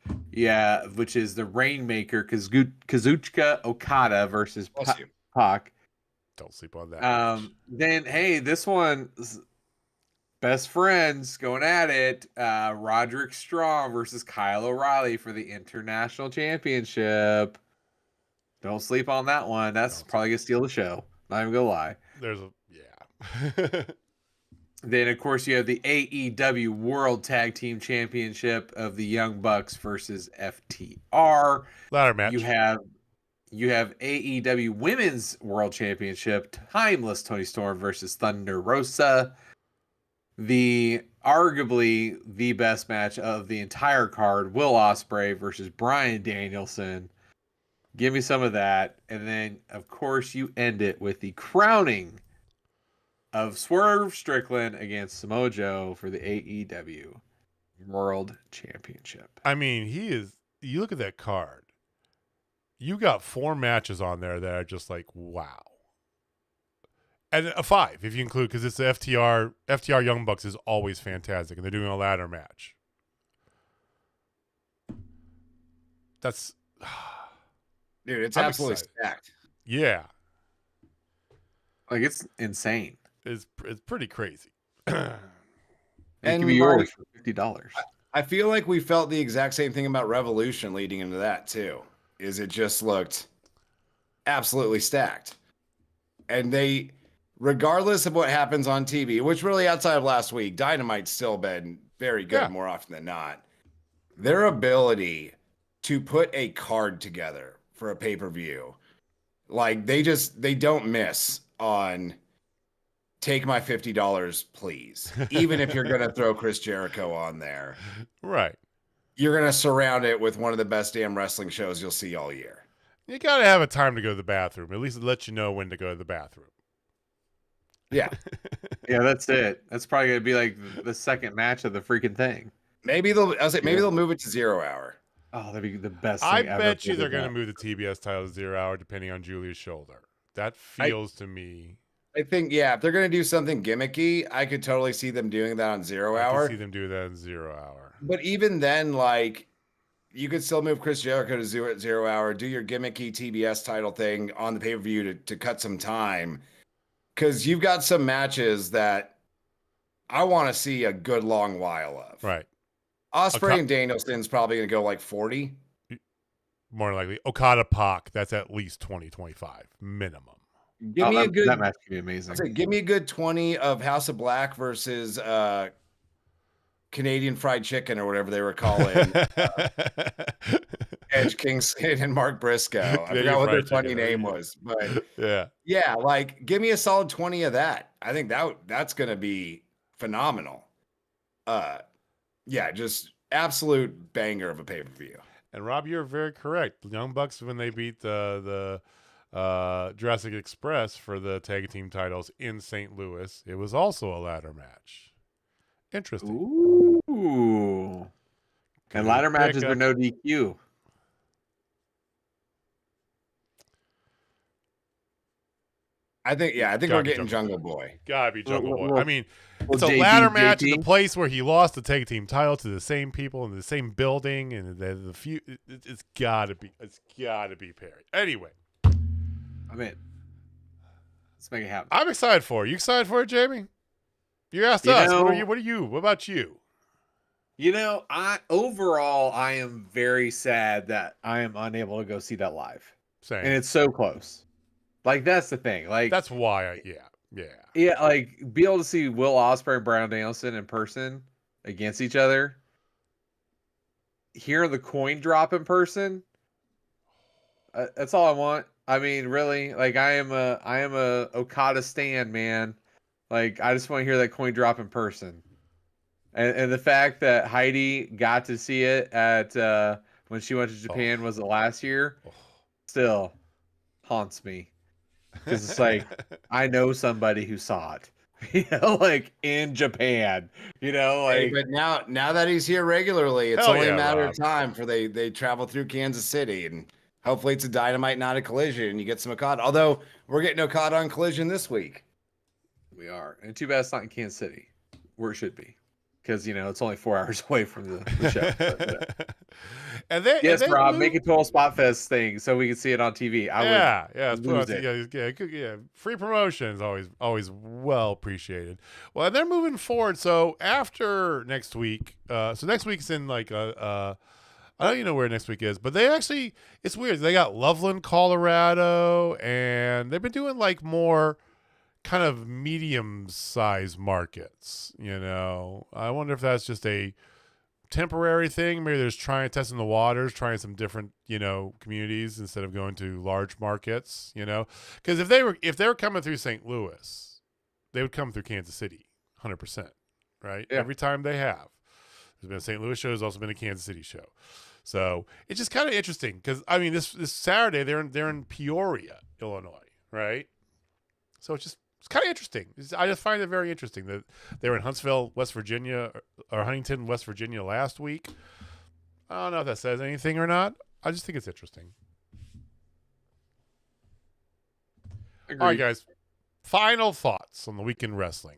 which is the Rainmaker, Kazuchika Okada versus Pac. Don't sleep on that. Then, hey, this one, best friends going at it. Roderick Strong versus Kyle O'Reilly for the International Championship. Don't sleep on that one. That's probably going to steal the show. Not even going to lie. Then, of course, you have the AEW World Tag Team Championship of the Young Bucks versus FTR. Ladder match. You have AEW Women's World Championship, Timeless Toni Storm versus Thunder Rosa. Arguably the best match of the entire card, Will Ospreay versus Bryan Danielson. Give me some of that. And then, of course, you end it with the crowning of Swerve Strickland against Samoa Joe for the AEW World Championship. I mean, you look at that card. You got 4 matches on there that are just like, wow. And a 5 if you include, because it's the FTR Young Bucks is always fantastic, and they're doing a ladder match. That's dude, it's I'm absolutely excited. stacked. Yeah, like it's insane. It's pretty crazy. And And it can be yours for $50. I feel like we felt the exact same thing about Revolution leading into that too. Is it just looked absolutely stacked, and they, regardless of what happens on TV, which really outside of last week, Dynamite's still been very good more often than not. Their ability to put a card together for a pay-per-view, like they don't miss on take my $50, please. Even if you're going to throw Chris Jericho on there. Right. You're going to surround it with one of the best damn wrestling shows you'll see all year. You got to have a time to go to the bathroom. At least it lets you know when to go to the bathroom. Yeah. Yeah, that's it. That's probably going to be like the second match of the freaking thing. Maybe they'll move it to 0 hour. Oh, that'd be the best thing I ever. bet you they're going to move the TBS title to 0 hour depending on Julia's shoulder. That feels to me. I think, yeah, if they're going to do something gimmicky, I could totally see them doing that on 0 hour. I could see them do that in 0 hour. But even then, like, you could still move Chris Jericho to 0 hour, do your gimmicky TBS title thing on the pay-per-view to cut some time. Because you've got some matches that I want to see a good long while of. Right. Ospreay and Danielson's probably going to go like 40. More likely. Okada Pac, that's at least 20, 25 minimum. Give me a good, that match could be amazing. Give me a good 20 of House of Black versus Canadian Fried Chicken or whatever they were calling Edge Kingston and Mark Briscoe. I forgot what their funny name was, but yeah, like give me a solid 20 of that. I think that's going to be phenomenal. Yeah, just absolute banger of a pay-per-view. And Rob, you're very correct. Young Bucks, when they beat the Jurassic Express for the tag team titles in St. Louis, it was also a ladder match. Interesting. Ooh. And ladder matches were no DQ. I think we're getting Jungle Boy. Gotta be Jungle Boy. I mean, it's a ladder match in the place where he lost the tag team title to the same people in the same building, and the few. It's gotta be Perry. Anyway, I'm in. Let's make it happen. I'm excited for it. You excited for it, Jamie? You asked us. What are you? What about you? You know, I am very sad that I am unable to go see that live. Same. And it's so close. Like that's the thing. Like that's why. Yeah. Like be able to see Will Ospreay and Bryan Danielson in person against each other. Hear the coin drop in person. That's all I want. I mean, really, like I am a Okada stan, man. Like I just want to hear that coin drop in person. And the fact that Heidi got to see it at when she went to Japan was it last year, still haunts me. Because it's like I know somebody who saw it, you know, like in Japan, you know, like. Hey, but now that he's here regularly, it's only a matter of time for they travel through Kansas City, and hopefully it's a Dynamite, not a Collision, and you get some Okada. Although we're getting Okada on Collision this week. We are, and too bad it's not in Kansas City, where it should be, because you know it's only 4 hours away from the show. But, yes, Rob, make it to a Spotfest thing so we can see it on TV. Yeah. Free promotion is always well appreciated. Well, and they're moving forward. So after next week, so next week's in like I don't even know where next week is, but it's weird. They got Loveland, Colorado, and they've been doing like more kind of medium-sized markets. You know, I wonder if that's just a temporary thing. Maybe they're testing the waters, trying some different, you know, communities instead of going to large markets, you know, because if they were coming through St. Louis, they would come through Kansas City 100%, right? Yeah. Every time they have. There's been a St. Louis show, there's also been a Kansas City show. So it's just kind of interesting because I mean, this Saturday they're in Peoria, Illinois, right? So it's kind of interesting. I just find it very interesting that they were in Huntsville, West Virginia, or Huntington, West Virginia last week. I don't know if that says anything or not. I just think it's interesting. Agreed. All right, guys. Final thoughts on the weekend wrestling.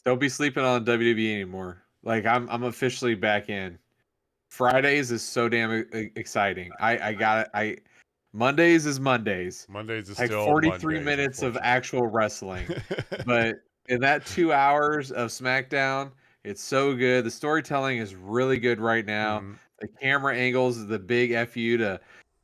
Don't be sleeping on WWE anymore. Like I'm officially back in. Fridays is so damn exciting. I got it. Mondays is Mondays. Mondays is like still 43 Mondays, minutes of actual wrestling. But in that 2 hours of SmackDown, it's so good. The storytelling is really good right now. Mm-hmm. The camera angles, the big FU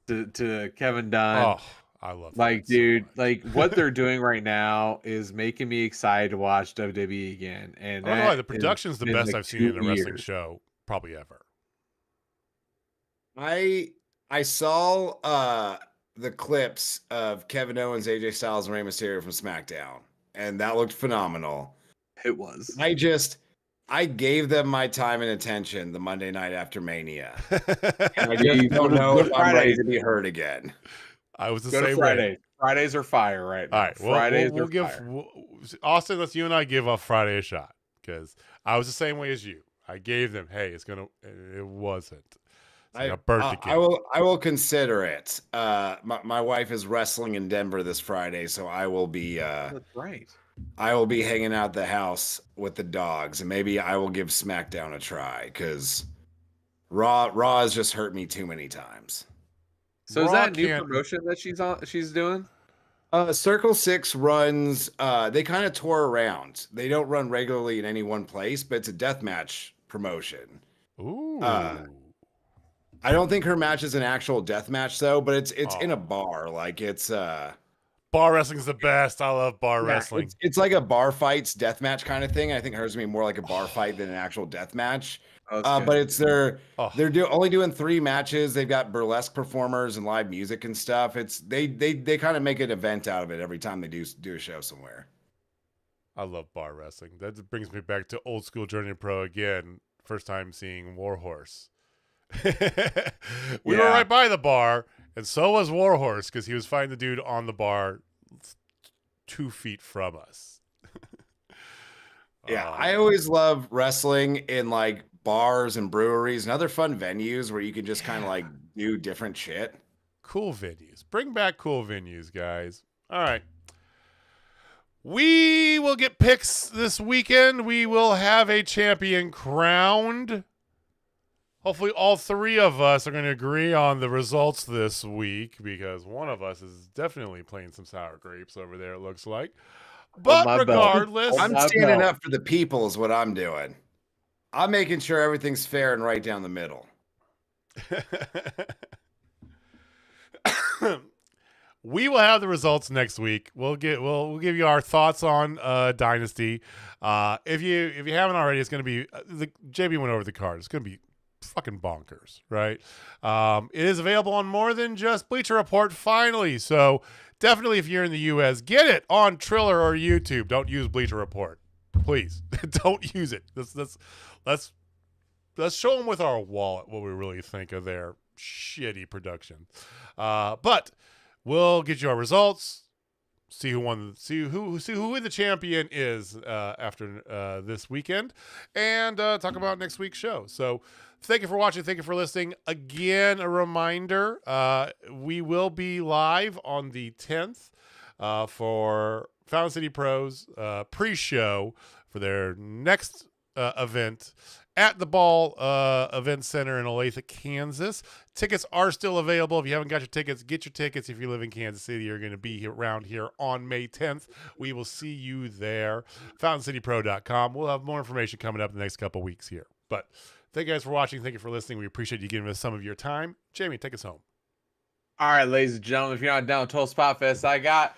to Kevin Dunn. Oh, I love like, that dude, so like what they're doing right now is making me excited to watch WWE again. And I don't know why the production's the best I've seen in a wrestling show probably ever. I saw the clips of Kevin Owens, AJ Styles, and Rey Mysterio from SmackDown, and that looked phenomenal. It was. I gave them my time and attention the Monday night after Mania. And I just don't know if I'm ready to be hurt again. I was the Go same Friday. way. Fridays are fire right now. All right, Fridays we'll give fire. Austin. Let's you and I give Friday a shot because I was the same way as you. I gave them, hey, it wasn't. I will consider it. My wife is wrestling in Denver this Friday, so I will be. That's right. I will be hanging out the house with the dogs, and maybe I will give SmackDown a try because Raw has just hurt me too many times. So Raw is that a new promotion that she's doing? Circle 6 runs. They kind of tour around. They don't run regularly in any one place, but it's a deathmatch promotion. Ooh. I don't think her match is an actual death match though, but it's in a bar. Like it's bar wrestling's the best. I love bar wrestling. It's like a bar fights death match kind of thing. I think hers would be more like a bar fight than an actual death match. But it's they're only doing 3 matches. They've got burlesque performers and live music and stuff. It's they kind of make an event out of it every time they do a show somewhere. I love bar wrestling. That brings me back to old school Journey Pro again. First time seeing Warhorse. We were right by the bar, and so was Warhorse because he was fighting the dude on the bar 2 feet from us. I always love wrestling in like bars and breweries and other fun venues where you can just kind of like do different shit. Cool venues. Bring back cool venues, guys. All right. We will get picks this weekend. We will have a champion crowned. Hopefully all 3 of us are going to agree on the results this week because one of us is definitely playing some sour grapes over there, it looks like. But regardless... I'm standing up for the people is what I'm doing. I'm making sure everything's fair and right down the middle. We will have the results next week. We'll give you our thoughts on Dynasty. If you haven't already, it's going to be... JB went over the card. It's going to be fucking bonkers, right? It is available on more than just Bleacher Report finally, so definitely if you're in the US, get it on Triller or YouTube. Don't use Bleacher Report, please. Don't use it. Let's show them with our wallet what we really think of their shitty production. But we'll get you our results. See who won. See who the champion is after this weekend, and talk about next week's show. So, thank you for watching. Thank you for listening. Again, a reminder: we will be live on the 10th for Fountain City Pros pre-show for their next event at the Ball Event Center in Olathe, Kansas. Tickets are still available. If you haven't got your tickets, get your tickets. If you live in Kansas City, you're going to be around here on May 10th. We will see you there. FountainCityPro.com. We'll have more information coming up in the next couple weeks here. But thank you guys for watching. Thank you for listening. We appreciate you giving us some of your time. Jamie, take us home. All right, ladies and gentlemen, if you're not down with Total Spotfest, I got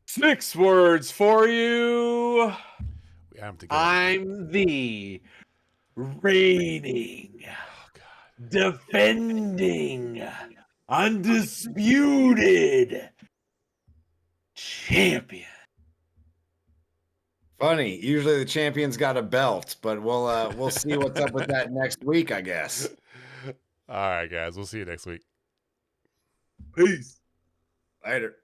6 words for you. We have to go. I'm the reigning, defending, undisputed champion. Funny. Usually the champion's got a belt, but we'll see what's up with that next week, I guess. All right, guys. We'll see you next week. Peace. Later.